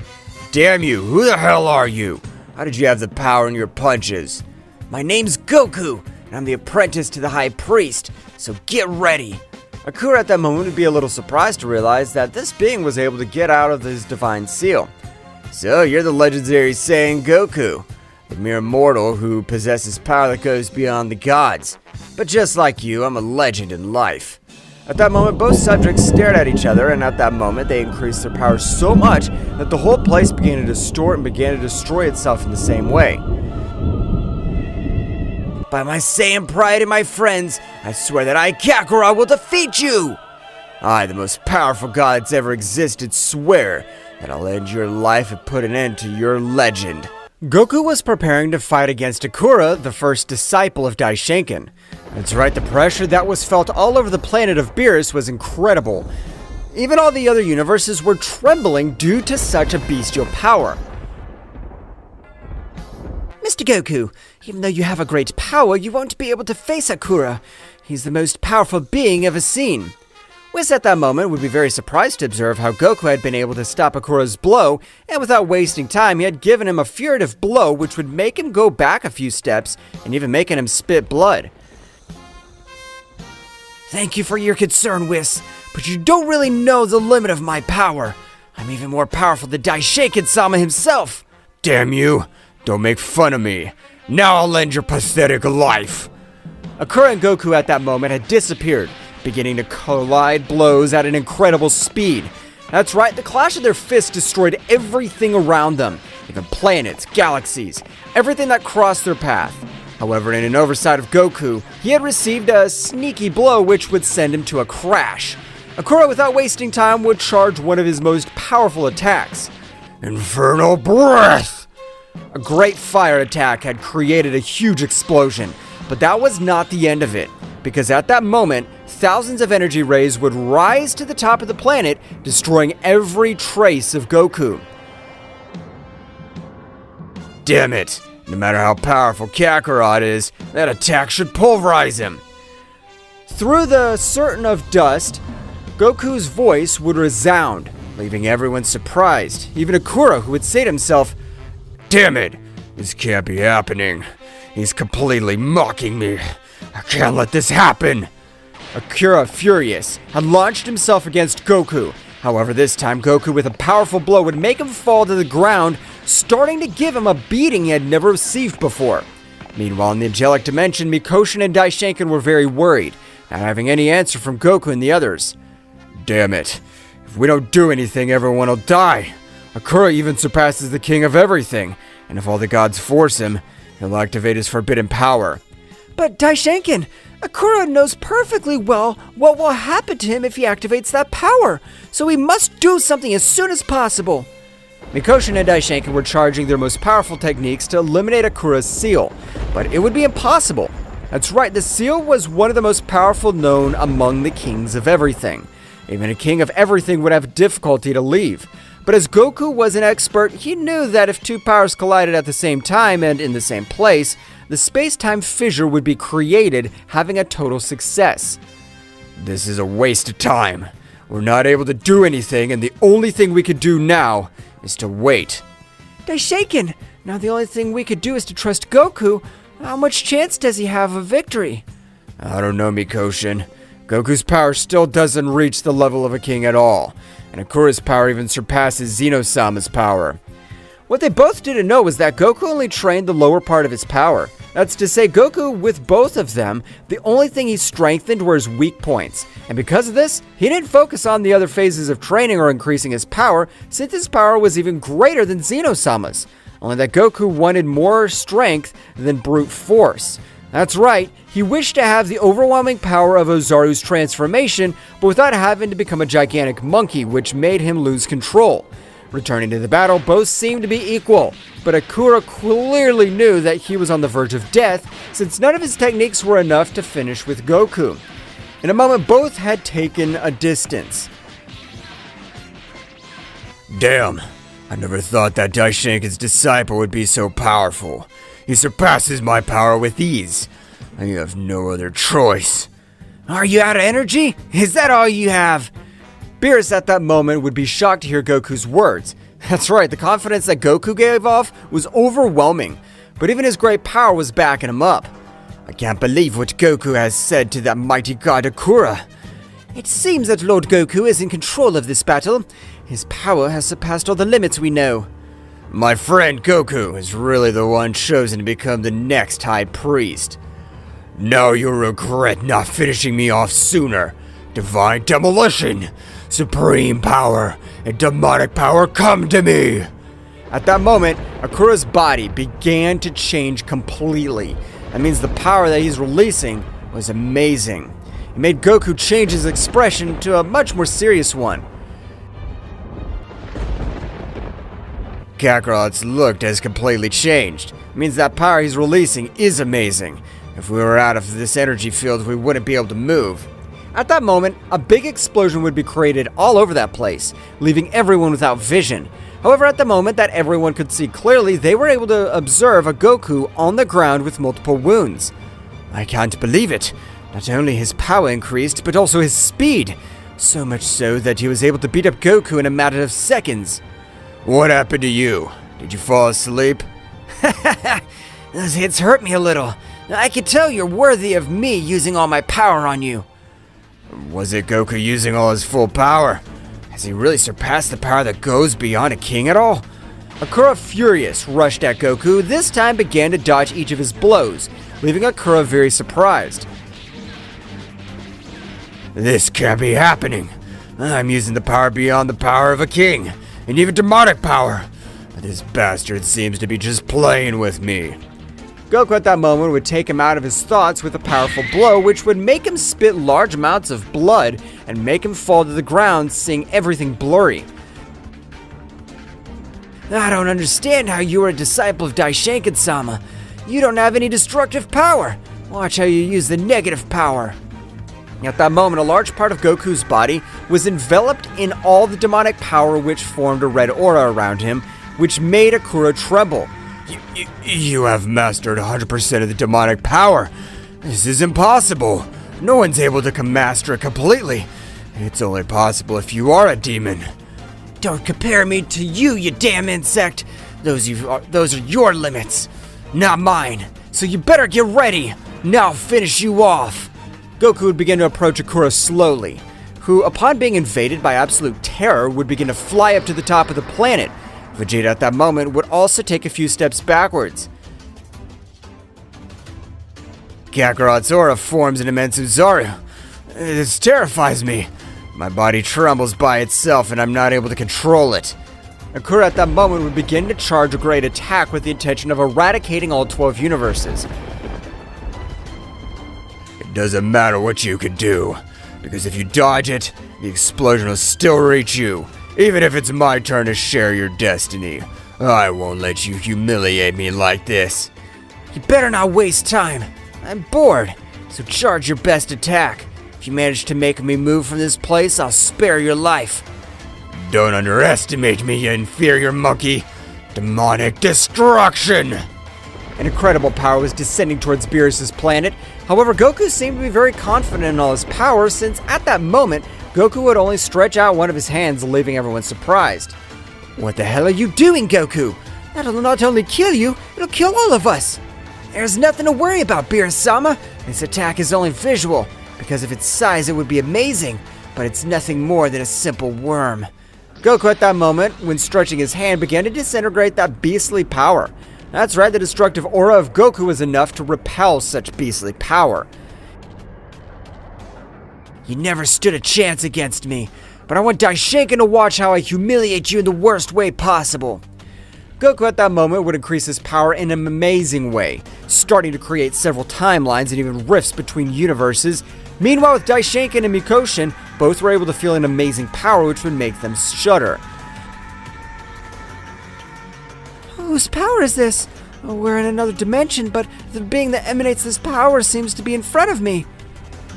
Damn you, who the hell are you? How did you have the power in your punches? My name's Goku, and I'm the apprentice to the High Priest, so get ready. Akura at that moment would be a little surprised to realize that this being was able to get out of his divine seal. So, you're the legendary Saiyan Goku, the mere mortal who possesses power that goes beyond the gods. But just like you, I'm a legend in life. At that moment, both subjects stared at each other, and at that moment, they increased their power so much that the whole place began to distort and began to destroy itself in the same way. By my Saiyan pride and my friends, I swear that I, Kakarot, will defeat you! I, the most powerful god that's ever existed, swear that I'll end your life and put an end to your legend. Goku was preparing to fight against Akura, the first disciple of Daishinkan. That's right, the pressure that was felt all over the planet of Beerus was incredible. Even all the other universes were trembling due to such a bestial power. Mr. Goku, even though you have a great power, you won't be able to face Akura. He's the most powerful being ever seen. Whis at that moment would be very surprised to observe how Goku had been able to stop Akura's blow, and without wasting time, he had given him a furtive blow which would make him go back a few steps, and even making him spit blood. Thank you for your concern, Whis, but you don't really know the limit of my power. I'm even more powerful than Daishinkan-sama himself. Damn you! Don't make fun of me. Now I'll end your pathetic life. Akura and Goku at that moment had disappeared, beginning to collide blows at an incredible speed. That's right, the clash of their fists destroyed everything around them. even planets, galaxies, everything that crossed their path. However, in an oversight of Goku, he had received a sneaky blow which would send him to a crash. Akura, without wasting time, would charge one of his most powerful attacks. Infernal Breath! A great fire attack had created a huge explosion, but that was not the end of it, because at that moment, thousands of energy rays would rise to the top of the planet, destroying every trace of Goku. Damn it! No matter how powerful Kakarot is, that attack should pulverize him! Through the curtain of dust, Goku's voice would resound, leaving everyone surprised, even Akura, who would say to himself, Damn it! This can't be happening. He's completely mocking me. I can't let this happen! Akura, furious, had launched himself against Goku. However, this time Goku with a powerful blow would make him fall to the ground, starting to give him a beating he had never received before. Meanwhile, in the angelic dimension, Mikoshin and Daishinkan were very worried, not having any answer from Goku and the others. Damn it. If we don't do anything, everyone will die. Akura even surpasses the king of everything, and if all the gods force him, he'll activate his forbidden power. But Daishinkan, Akura knows perfectly well what will happen to him if he activates that power, so we must do something as soon as possible. Mikoshin and Daishinkan were charging their most powerful techniques to eliminate Akura's seal, but it would be impossible. That's right, the seal was one of the most powerful known among the kings of everything. Even a king of everything would have difficulty to leave. But as Goku was an expert, he knew that if two powers collided at the same time and in the same place, the space-time fissure would be created, having a total success. This is a waste of time. We're not able to do anything, and the only thing we could do now is to wait. Daishinkan, now the only thing we could do is to trust Goku. How much chance does he have of victory? I don't know, Mikoshin. Goku's power still doesn't reach the level of a king at all, and Akura's power even surpasses Zeno-sama's power. What they both didn't know was that Goku only trained the lower part of his power. That's to say, Goku, with both of them, the only thing he strengthened were his weak points. And because of this, he didn't focus on the other phases of training or increasing his power, since his power was even greater than Zeno-sama's. Only that Goku wanted more strength than brute force. That's right, he wished to have the overwhelming power of Ozaru's transformation, but without having to become a gigantic monkey, which made him lose control. Returning to the battle, both seemed to be equal, but Akura clearly knew that he was on the verge of death, since none of his techniques were enough to finish with Goku. In a moment, both had taken a distance. Damn, I never thought that Daishinkan's disciple would be so powerful. He surpasses my power with ease. I have no other choice. Are you out of energy? Is that all you have? Beerus at that moment would be shocked to hear Goku's words. That's right, the confidence that Goku gave off was overwhelming, but even his great power was backing him up. I can't believe what Goku has said to that mighty god Akura. It seems that Lord Goku is in control of this battle. His power has surpassed all the limits we know. My friend Goku is really the one chosen to become the next High Priest. Now you'll regret not finishing me off sooner. Divine Demolition, Supreme Power, and Demonic Power come to me! At that moment, Akura's body began to change completely. That means the power that he's releasing was amazing. It made Goku change his expression to a much more serious one. Kakarot's look has completely changed. It means that power he's releasing is amazing. If we were out of this energy field, we wouldn't be able to move. At that moment, a big explosion would be created all over that place, leaving everyone without vision. However, at the moment that everyone could see clearly, they were able to observe a Goku on the ground with multiple wounds. I can't believe it. Not only his power increased, but also his speed. So much so that he was able to beat up Goku in a matter of seconds. What happened to you? Did you fall asleep? Those hits hurt me a little. I can tell you're worthy of me using all my power on you. Was it Goku using all his full power? Has he really surpassed the power that goes beyond a king at all? Akura, furious, rushed at Goku, this time began to dodge each of his blows, leaving Akura very surprised. This can't be happening. I'm using the power beyond the power of a king, and even demonic power. But This bastard seems to be just playing with me. Goku at that moment would take him out of his thoughts with a powerful blow, which would make him spit large amounts of blood and make him fall to the ground, seeing everything blurry. I don't understand how you are a disciple of Daishinkan-sama. You don't have any destructive power. Watch how you use the negative power. At that moment, a large part of Goku's body was enveloped in all the demonic power, which formed a red aura around him, which made Akura tremble. You have mastered 100% of the demonic power. This is impossible. No one's able to master it completely. It's only possible if you are a demon. Don't compare me to you, you damn insect. Those are your limits, not mine. So you better get ready. Now I'll finish you off. Goku would begin to approach Akura slowly, who, upon being invaded by absolute terror, would begin to fly up to the top of the planet. Vegeta at that moment would also take a few steps backwards. Kakarot's aura forms an immense Uzaru. This terrifies me. My body trembles by itself and I'm not able to control it. Akura at that moment would begin to charge a great attack with the intention of eradicating all 12 universes. It doesn't matter what you can do, because if you dodge it, the explosion will still reach you, even if it's my turn to share your destiny. I won't let you humiliate me like this. You better not waste time. I'm bored, so charge your best attack. If you manage to make me move from this place, I'll spare your life. Don't underestimate me, you inferior monkey. Demonic destruction! An incredible power was descending towards Beerus' planet. However, Goku seemed to be very confident in all his power, since at that moment, Goku would only stretch out one of his hands, leaving everyone surprised. What the hell are you doing, Goku? That'll not only kill you, it'll kill all of us. There's nothing to worry about, Beerus-sama. This attack is only visual. Because of its size, it would be amazing, but it's nothing more than a simple worm. Goku at that moment, when stretching his hand, began to disintegrate that beastly power. That's right, the destructive aura of Goku was enough to repel such beastly power. You never stood a chance against me, but I want Daishinkan to watch how I humiliate you in the worst way possible. Goku at that moment would increase his power in an amazing way, starting to create several timelines and even rifts between universes. Meanwhile, with Daishinkan and Mikoshin, both were able to feel an amazing power which would make them shudder. Whose power is this? Oh, we're in another dimension, but the being that emanates this power seems to be in front of me.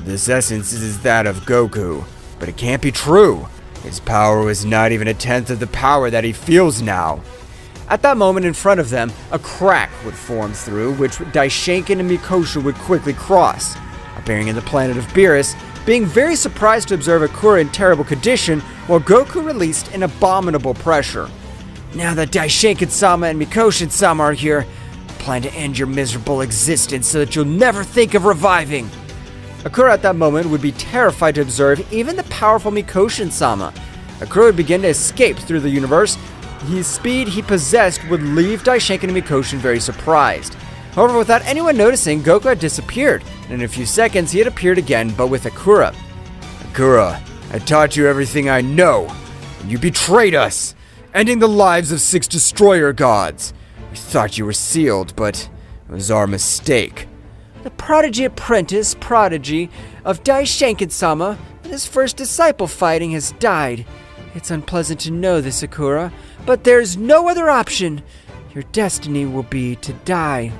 This essence is that of Goku, but it can't be true. His power was not even a tenth of the power that he feels now. At that moment in front of them, a crack would form through which Daishinkan and Mikoshin would quickly cross. Appearing in the planet of Beerus, being very surprised to observe Akura in terrible condition, while Goku released an abominable pressure. Now that Daishinkan-sama and Mikoshin-sama are here, I plan to end your miserable existence so that you'll never think of reviving. Akura at that moment would be terrified to observe even the powerful Mikoshin-sama. Akura would begin to escape through the universe. His speed he possessed would leave Daishinkan and Mikoshin very surprised. However, without anyone noticing, Goku had disappeared, and in a few seconds he had appeared again, but with Akura. Akura, I taught you everything I know, and you betrayed us, ending the lives of 6 destroyer gods. We thought you were sealed, but it was our mistake. The prodigy apprentice, prodigy of Daishinkan-sama, and his first disciple fighting has died. It's unpleasant to know this, Akura, but there's no other option. Your destiny will be to die.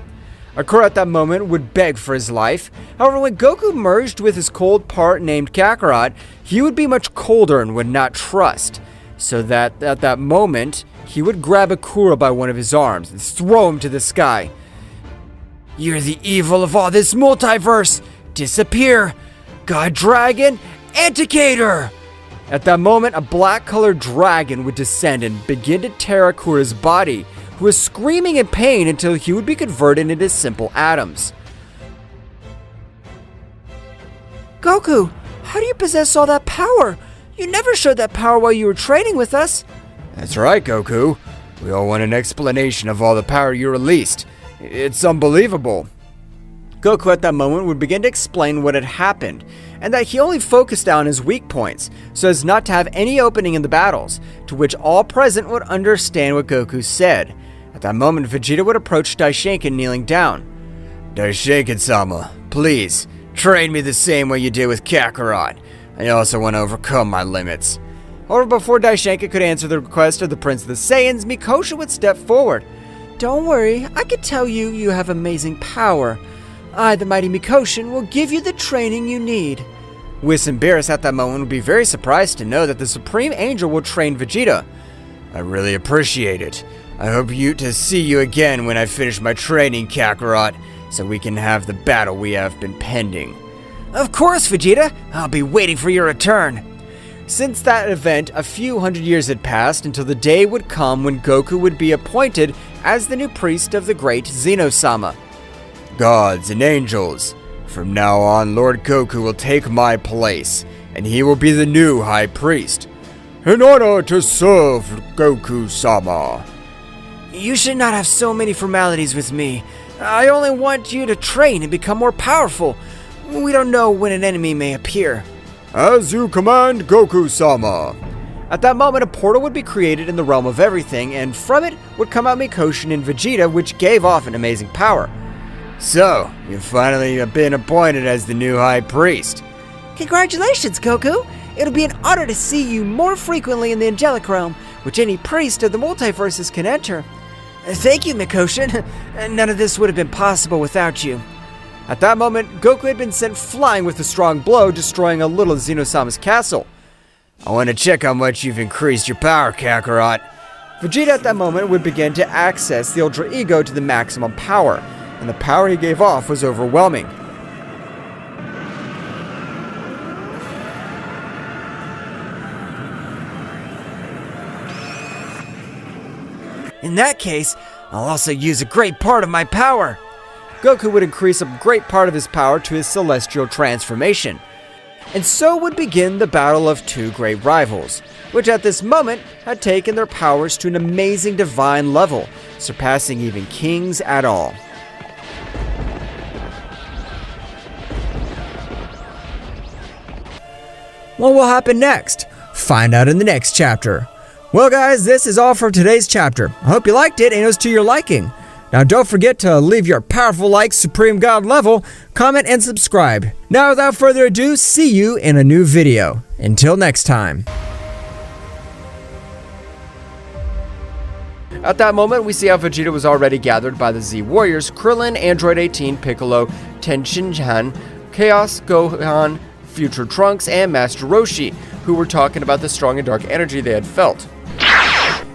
Akura at that moment would beg for his life. However, when Goku merged with his cold part named Kakarot, he would be much colder and would not trust. So that at that moment, he would grab Akura by one of his arms and throw him to the sky. You're the evil of all this multiverse. Disappear. God Dragon, Anticator! At that moment, a black-colored dragon would descend and begin to tear Akura's body, who was screaming in pain until he would be converted into simple atoms. Goku, how do you possess all that power? You never showed that power while you were training with us. That's right, Goku. We all want an explanation of all the power you released. It's unbelievable. Goku at that moment would begin to explain what had happened, and that he only focused on his weak points, so as not to have any opening in the battles, to which all present would understand what Goku said. At that moment, Vegeta would approach Daishinkan kneeling down. Daishinkan-sama, please, train me the same way you did with Kakarot. I also want to overcome my limits. However, before Daishinkan could answer the request of the Prince of the Saiyans, Mikosha would step forward. Don't worry, I can tell you have amazing power. I, the mighty Mikoshin, will give you the training you need. Whis and Beerus at that moment would be very surprised to know that the Supreme Angel will train Vegeta. I really appreciate it. I hope to see you again when I finish my training, Kakarot, so we can have the battle we have been pending. Of course, Vegeta. I'll be waiting for your return. Since that event, a few hundred years had passed until the day would come when Goku would be appointed as the new priest of the great Zeno-sama. Gods and angels, from now on Lord Goku will take my place, and he will be the new High Priest. In order to serve Goku-sama. You should not have so many formalities with me. I only want you to train and become more powerful. We don't know when an enemy may appear. As you command, Goku-sama. At that moment, a portal would be created in the realm of everything, and from it would come out Mikoshin and Vegeta, which gave off an amazing power. So, you've finally been appointed as the new High Priest. Congratulations, Goku! It'll be an honor to see you more frequently in the angelic realm, which any priest of the multiverses can enter. Thank you, Mikoshin. None of this would have been possible without you. At that moment, Goku had been sent flying with a strong blow, destroying a little of Zeno-sama's castle. I want to check how much you've increased your power, Kakarot. Vegeta at that moment would begin to access the Ultra Ego to the maximum power, and the power he gave off was overwhelming. In that case, I'll also use a great part of my power. Goku would increase a great part of his power to his celestial transformation. And so would begin the battle of two great rivals, which at this moment had taken their powers to an amazing divine level, surpassing even kings at all. What will happen next? Find out in the next chapter. Well guys, this is all for today's chapter. I hope you liked it and it was to your liking. Now don't forget to leave your powerful like Supreme God level, comment and subscribe. Now without further ado, see you in a new video. Until next time. At that moment, we see how Vegeta was already gathered by the Z Warriors, Krillin, Android 18, Piccolo, Daishinkan, Chaos, Gohan, Future Trunks, and Master Roshi, who were talking about the strong and dark energy they had felt.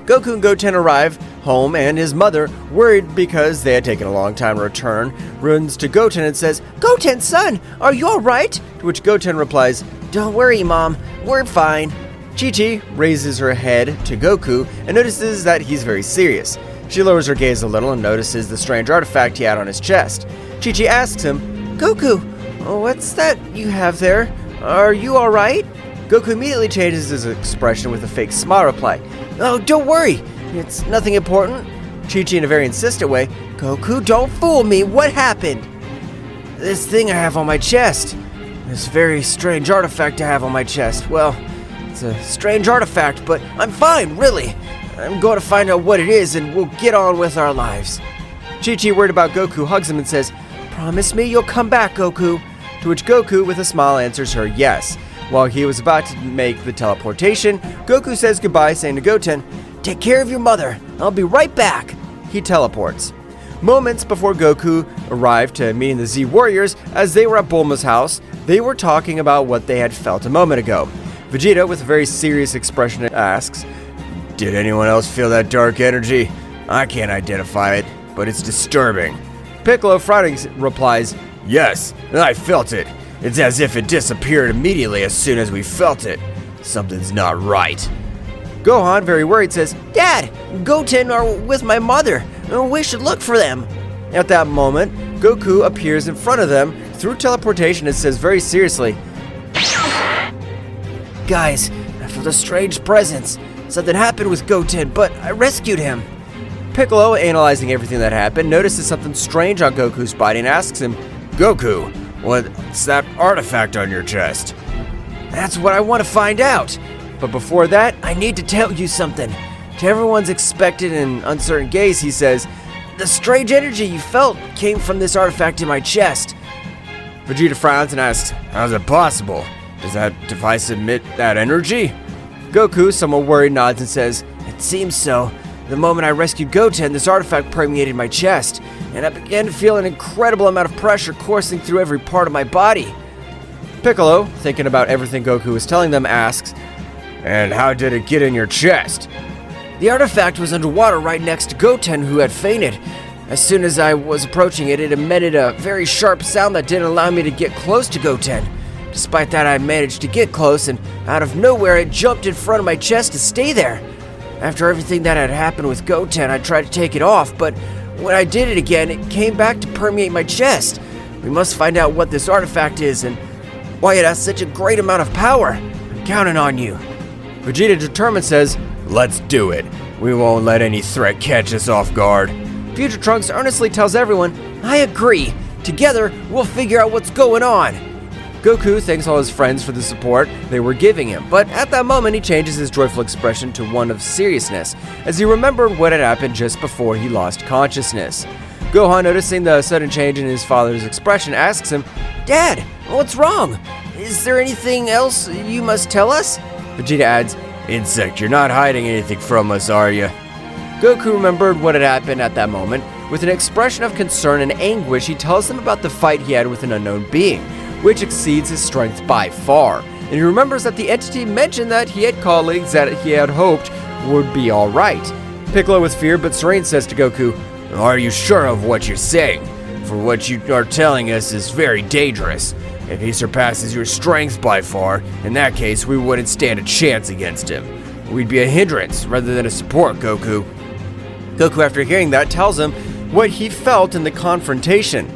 Goku and Goten arrive home, and his mother, worried because they had taken a long time to return, runs to Goten and says, Goten, son, are you alright? To which Goten replies, Don't worry, Mom. We're fine. Chi-Chi raises her head to Goku and notices that he's very serious. She lowers her gaze a little and notices the strange artifact he had on his chest. Chi-Chi asks him, Goku, what's that you have there? Are you alright? Goku immediately changes his expression with a fake smile reply. Oh, don't worry. It's nothing important. Chi-Chi in a very insistent way, Goku, don't fool me. What happened? This thing I have on my chest. This very strange artifact I have on my chest. Well, it's a strange artifact, but I'm fine, really. I'm going to find out what it is and we'll get on with our lives. Chi-Chi, worried about Goku, hugs him and says, Promise me you'll come back, Goku. To which Goku, with a smile, answers her yes. While he was about to make the teleportation, Goku says goodbye, saying to Goten, Take care of your mother. I'll be right back. He teleports. Moments before Goku arrived to meeting the Z Warriors, as they were at Bulma's house, they were talking about what they had felt a moment ago. Vegeta, with a very serious expression, asks, Did anyone else feel that dark energy? I can't identify it, but it's disturbing. Piccolo, frowning, replies, Yes, I felt it. It's as if it disappeared immediately as soon as we felt it. Something's not right. Gohan, very worried, says, Dad, Goten are with my mother. We should look for them. At that moment, Goku appears in front of them through teleportation and says very seriously, Guys, I felt a strange presence. Something happened with Goten, but I rescued him. Piccolo, analyzing everything that happened, notices something strange on Goku's body and asks him, Goku, what's that artifact on your chest? That's what I want to find out. But before that, I need to tell you something. To everyone's expectant and uncertain gaze, he says, the strange energy you felt came from this artifact in my chest. Vegeta frowns and asks, How's it possible? Does that device emit that energy? Goku, somewhat worried, nods and says, It seems so. The moment I rescued Goten, this artifact permeated my chest, and I began to feel an incredible amount of pressure coursing through every part of my body. Piccolo, thinking about everything Goku was telling them, asks, And how did it get in your chest? The artifact was underwater right next to Goten, who had fainted. As soon as I was approaching it, it emitted a very sharp sound that didn't allow me to get close to Goten. Despite that, I managed to get close, and out of nowhere, it jumped in front of my chest to stay there. After everything that had happened with Goten, I tried to take it off, but when I did it again, it came back to permeate my chest. We must find out what this artifact is and why it has such a great amount of power. I'm counting on you. Vegeta, determined, says, Let's do it. We won't let any threat catch us off guard. Future Trunks earnestly tells everyone, I agree. Together, we'll figure out what's going on. Goku thanks all his friends for the support they were giving him, but at that moment he changes his joyful expression to one of seriousness, as he remembered what had happened just before he lost consciousness. Gohan, noticing the sudden change in his father's expression, asks him, Dad, what's wrong? Is there anything else you must tell us? Vegeta adds, Insect, you're not hiding anything from us, are you? Goku remembered what had happened at that moment. With an expression of concern and anguish, he tells them about the fight he had with an unknown being, which exceeds his strength by far. And he remembers that the entity mentioned that he had colleagues that he had hoped would be alright. Piccolo, with fear but serene, says to Goku, Are you sure of what you're saying? For what you are telling us is very dangerous. If he surpasses your strength by far, in that case we wouldn't stand a chance against him. We'd be a hindrance rather than a support, Goku. Goku, after hearing that, tells him what he felt in the confrontation.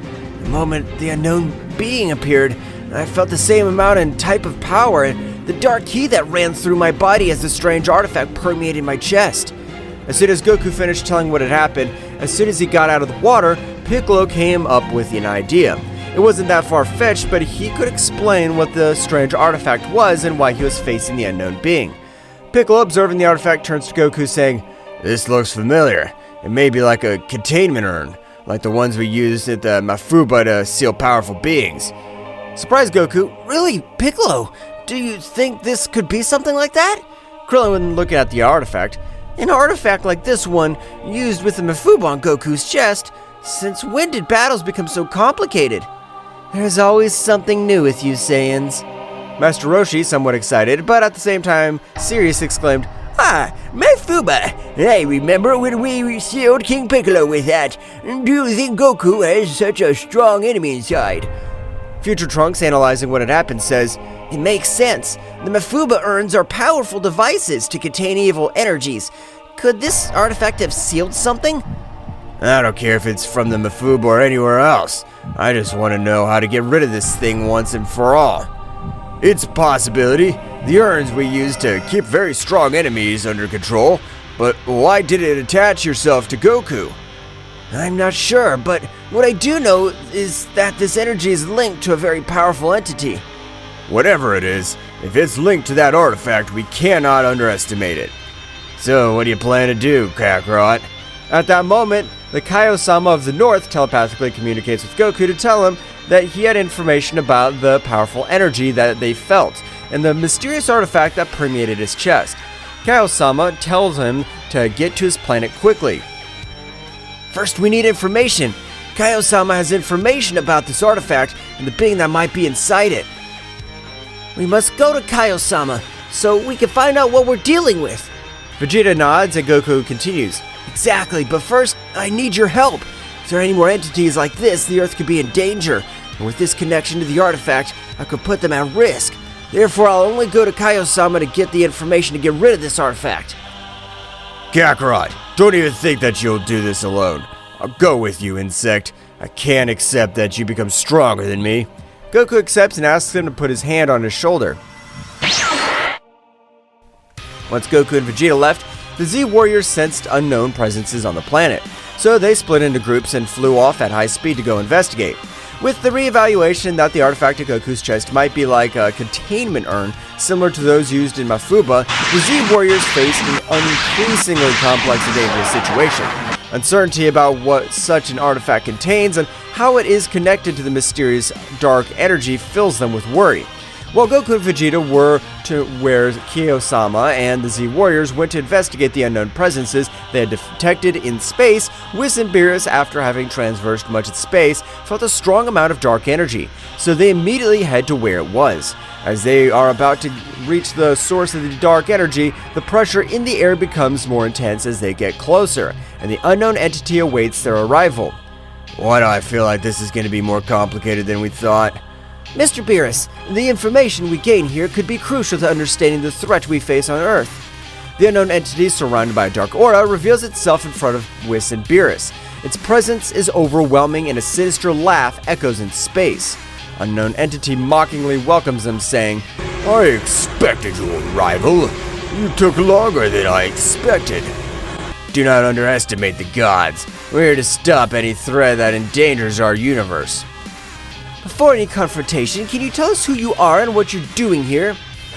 The moment the unknown being appeared, I felt the same amount and type of power, the dark ki that ran through my body as the strange artifact permeated my chest. As soon as Goku finished telling what had happened, as soon as he got out of the water, Piccolo came up with an idea. It wasn't that far-fetched, but he could explain what the strange artifact was and why he was facing the unknown being. Piccolo, observing the artifact, turns to Goku saying, This looks familiar. It may be like a containment urn, like the ones we used at the Mafuba to seal powerful beings. Surprised Goku, Really, Piccolo? Do you think this could be something like that? Krillin, looking at the artifact, An artifact like this one, used with the Mafuba on Goku's chest? Since when did battles become so complicated? There's always something new with you Saiyans. Master Roshi, somewhat excited, but at the same time serious, exclaimed, Mafuba! I remember when we sealed King Piccolo with that. Do you think Goku has such a strong enemy inside? Future Trunks, analyzing what had happened, says, It makes sense. The Mafuba urns are powerful devices to contain evil energies. Could this artifact have sealed something? I don't care if it's from the Mafuba or anywhere else. I just want to know how to get rid of this thing once and for all. It's a possibility. The urns we use to keep very strong enemies under control, but why did it attach yourself to Goku? I'm not sure, but what I do know is that this energy is linked to a very powerful entity. Whatever it is, if it's linked to that artifact, we cannot underestimate it. So, what do you plan to do, Kakarot? At that moment, the Kaio-sama of the North telepathically communicates with Goku to tell him that he had information about the powerful energy that they felt, and the mysterious artifact that permeated his chest. Kaio-sama tells him to get to his planet quickly. First, we need information. Kaio-sama has information about this artifact and the being that might be inside it. We must go to Kaio-sama so we can find out what we're dealing with. Vegeta nods and Goku continues. Exactly, but first, I need your help. If there are any more entities like this, the Earth could be in danger. And with this connection to the artifact, I could put them at risk. Therefore, I'll only go to Kaio-sama to get the information to get rid of this artifact. Kakarot, don't even think that you'll do this alone. I'll go with you, Insect. I can't accept that you become stronger than me. Goku accepts and asks him to put his hand on his shoulder. Once Goku and Vegeta left, the Z Warriors sensed unknown presences on the planet, so they split into groups and flew off at high speed to go investigate. with the reevaluation that the artifact at Goku's chest might be like a containment urn, similar to those used in Mafuba. The Z-Warriors faced an increasingly complex and dangerous situation. Uncertainty about what such an artifact contains and how it is connected to the mysterious dark energy fills them with worry. While Goku and Vegeta were to where Kyo-sama and the Z-Warriors went to investigate the unknown presences they had detected in space, Whis and Beerus, after having traversed much of space, felt a strong amount of dark energy, so they immediately head to where it was. As they are about to reach the source of the dark energy, the pressure in the air becomes more intense as they get closer, and the unknown entity awaits their arrival. Why do I feel like this is going to be more complicated than we thought? Mr. Beerus, the information we gain here could be crucial to understanding the threat we face on Earth. The unknown entity, surrounded by a dark aura, reveals itself in front of Whis and Beerus. Its presence is overwhelming and a sinister laugh echoes in space. Unknown entity mockingly welcomes them, saying, I expected your arrival. You took longer than I expected. Do not underestimate the gods. We're here to stop any threat that endangers our universe. Before any confrontation, can you tell us who you are and what you're doing here?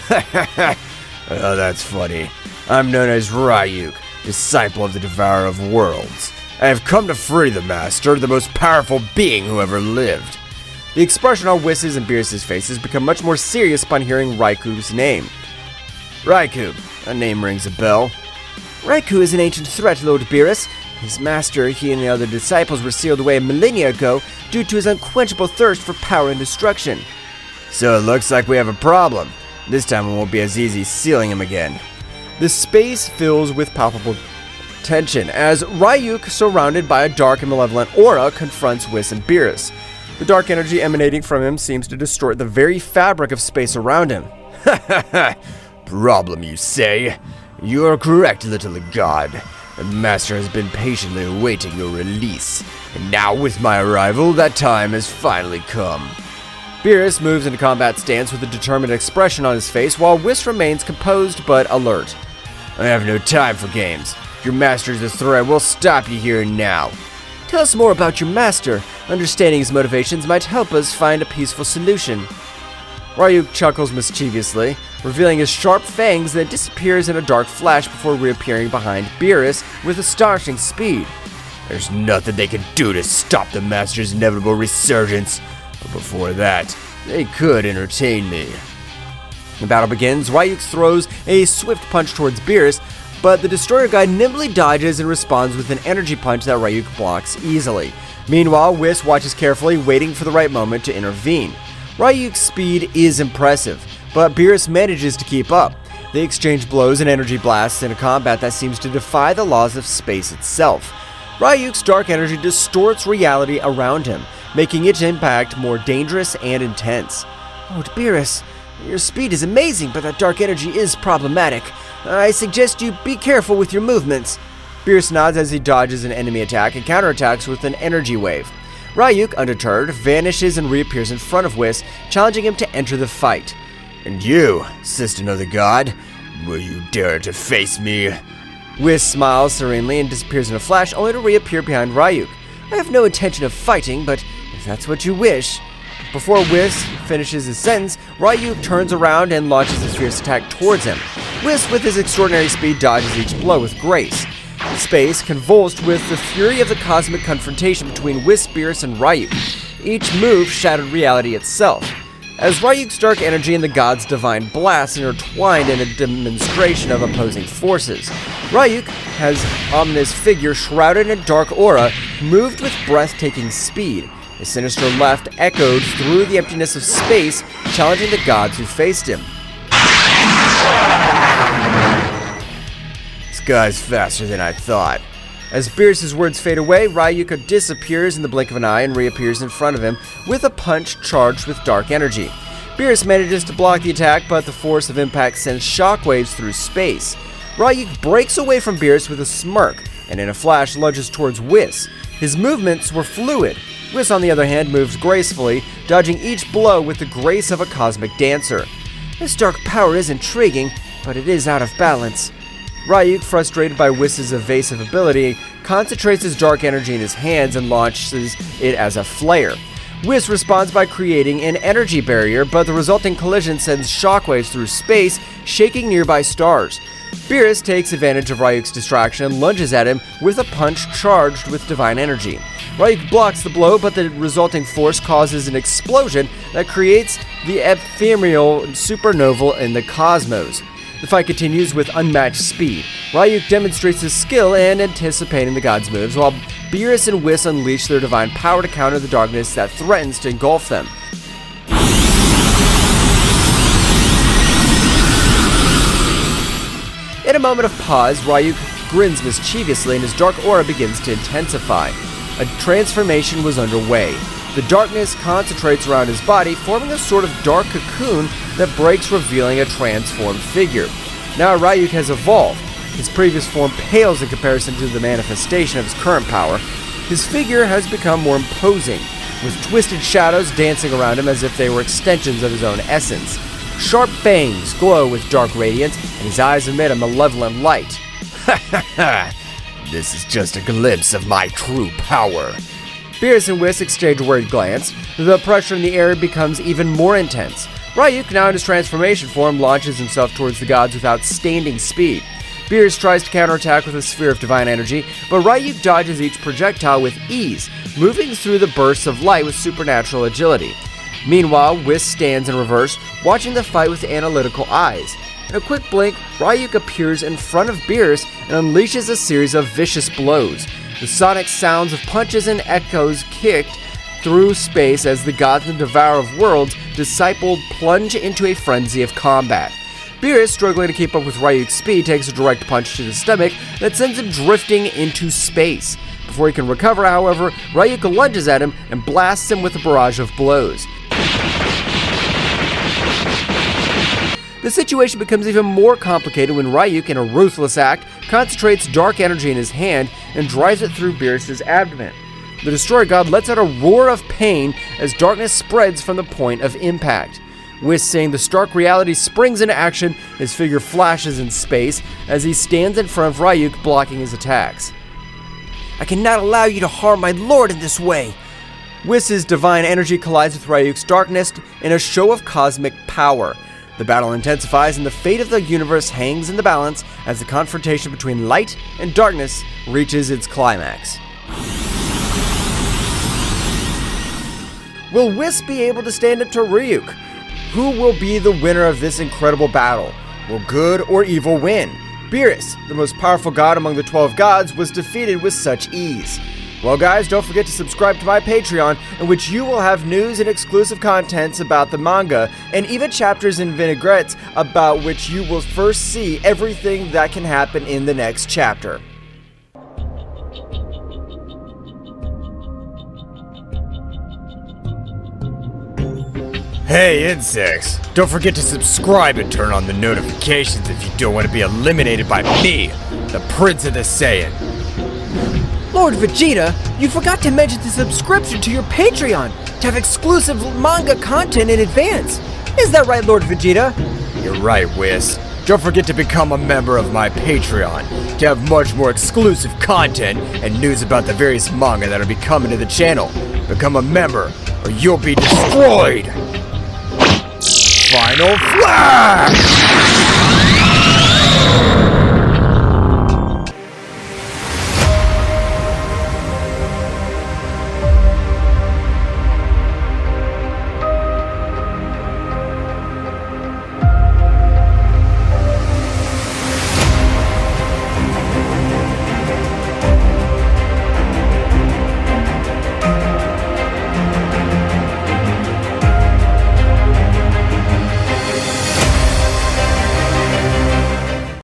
Oh, that's funny. I'm known as Ryuk, disciple of the Devourer of Worlds. I have come to free the Master, the most powerful being who ever lived. The expression on Whis' and Beerus' faces become much more serious upon hearing Ryuku's name. Ryuk, that name rings a bell. Ryuk is an ancient threat, Lord Beerus. His master, he and the other disciples were sealed away millennia ago due to his unquenchable thirst for power and destruction. So it looks like we have a problem. This time it won't be as easy sealing him again. The space fills with palpable tension as Ryuk, surrounded by a dark and malevolent aura, confronts Whis and Beerus. The dark energy emanating from him seems to distort the very fabric of space around him. Problem, you say? You are correct, little god. The Master has been patiently awaiting your release, and now with my arrival, that time has finally come. Beerus moves into combat stance with a determined expression on his face, while Whis remains composed but alert. I have no time for games. If your master is a threat, we'll stop you here and now. Tell us more about your master. Understanding his motivations might help us find a peaceful solution. Ryuk chuckles mischievously, revealing his sharp fangs, that disappears in a dark flash before reappearing behind Beerus with astonishing speed. There's nothing they can do to stop the Master's inevitable resurgence, but before that, they could entertain me. The battle begins. Ryuk throws a swift punch towards Beerus, but the Destroyer guy nimbly dodges and responds with an energy punch that Ryuk blocks easily. Meanwhile, Whis watches carefully, waiting for the right moment to intervene. Ryuk's speed is impressive, but Beerus manages to keep up. They exchange blows and energy blasts in a combat that seems to defy the laws of space itself. Ryuk's dark energy distorts reality around him, making its impact more dangerous and intense. Lord Beerus, your speed is amazing, but that dark energy is problematic. I suggest you be careful with your movements. Beerus nods as he dodges an enemy attack and counterattacks with an energy wave. Ryuk, undeterred, vanishes and reappears in front of Whis, challenging him to enter the fight. And you, assistant of the god, will you dare to face me? Whis smiles serenely and disappears in a flash, only to reappear behind Ryuk. I have no intention of fighting, but if that's what you wish. Before Whis finishes his sentence, Ryuk turns around and launches a fierce attack towards him. Whis, with his extraordinary speed, dodges each blow with grace. Space convulsed with the fury of the cosmic confrontation between Whis, Beerus, and Ryuk. Each move shattered reality itself. As Ryuk's dark energy and the god's divine blast intertwined in a demonstration of opposing forces. Ryuk, his ominous figure shrouded in a dark aura, moved with breathtaking speed. His sinister left echoed through the emptiness of space, challenging the gods who faced him. This guy's faster than I thought. As Beerus' words fade away, Ryuk disappears in the blink of an eye and reappears in front of him with a punch charged with dark energy. Beerus manages to block the attack, but the force of impact sends shockwaves through space. Ryuk breaks away from Beerus with a smirk, and in a flash lunges towards Whis. His movements were fluid. Whis, on the other hand, moves gracefully, dodging each blow with the grace of a cosmic dancer. This dark power is intriguing, but it is out of balance. Ryuk, frustrated by Whis' evasive ability, concentrates his dark energy in his hands and launches it as a flare. Whis responds by creating an energy barrier, but the resulting collision sends shockwaves through space, shaking nearby stars. Beerus takes advantage of Ryuk's distraction and lunges at him with a punch charged with divine energy. Ryuk blocks the blow, but the resulting force causes an explosion that creates the ephemeral supernova in the cosmos. The fight continues with unmatched speed. Ryuk demonstrates his skill in anticipating the god's moves, while Beerus and Whis unleash their divine power to counter the darkness that threatens to engulf them. In a moment of pause, Ryuk grins mischievously and his dark aura begins to intensify. A transformation was underway. The darkness concentrates around his body, forming a sort of dark cocoon that breaks, revealing a transformed figure. Now Ryuk has evolved. His previous form pales in comparison to the manifestation of his current power. His figure has become more imposing, with twisted shadows dancing around him as if they were extensions of his own essence. Sharp fangs glow with dark radiance, and his eyes emit a malevolent light. Ha ha ha! This is just a glimpse of my true power. Beerus and Whis exchange a worried glance. The pressure in the air becomes even more intense. Ryuk, now in his transformation form, launches himself towards the gods with outstanding speed. Beerus tries to counterattack with a sphere of divine energy, but Ryuk dodges each projectile with ease, moving through the bursts of light with supernatural agility. Meanwhile, Whis stands in reverse, watching the fight with analytical eyes. In a quick blink, Ryuk appears in front of Beerus and unleashes a series of vicious blows. The sonic sounds of punches and echoes kicked through space as the gods and devourer of worlds, discipled, plunge into a frenzy of combat. Beerus, struggling to keep up with Ryuk's speed, takes a direct punch to the stomach that sends him drifting into space. Before he can recover, however, Ryuk lunges at him and blasts him with a barrage of blows. The situation becomes even more complicated when Ryuk, in a ruthless act, concentrates dark energy in his hand and drives it through Beerus' abdomen. The Destroyer God lets out a roar of pain as darkness spreads from the point of impact. Whis, seeing the stark reality, springs into action. His figure flashes in space as he stands in front of Ryuk, blocking his attacks. I cannot allow you to harm my lord in this way. Whis' divine energy collides with Ryuk's darkness in a show of cosmic power. The battle intensifies and the fate of the universe hangs in the balance as the confrontation between light and darkness reaches its climax. Will Whis be able to stand up to Ryuk? Who will be the winner of this incredible battle? Will good or evil win? Beerus, the most powerful god among the 12 gods, was defeated with such ease. Well guys, don't forget to subscribe to my Patreon, in which you will have news and exclusive contents about the manga, and even chapters and vinaigrettes about which you will first see everything that can happen in the next chapter. Hey insects, don't forget to subscribe and turn on the notifications if you don't want to be eliminated by me, the Prince of the Saiyan. Lord Vegeta, you forgot to mention the subscription to your Patreon to have exclusive manga content in advance. Is that right, Lord Vegeta? You're right, Whis. Don't forget to become a member of my Patreon to have much more exclusive content and news about the various manga that will be coming to the channel. Become a member or you'll be destroyed! Final Flash!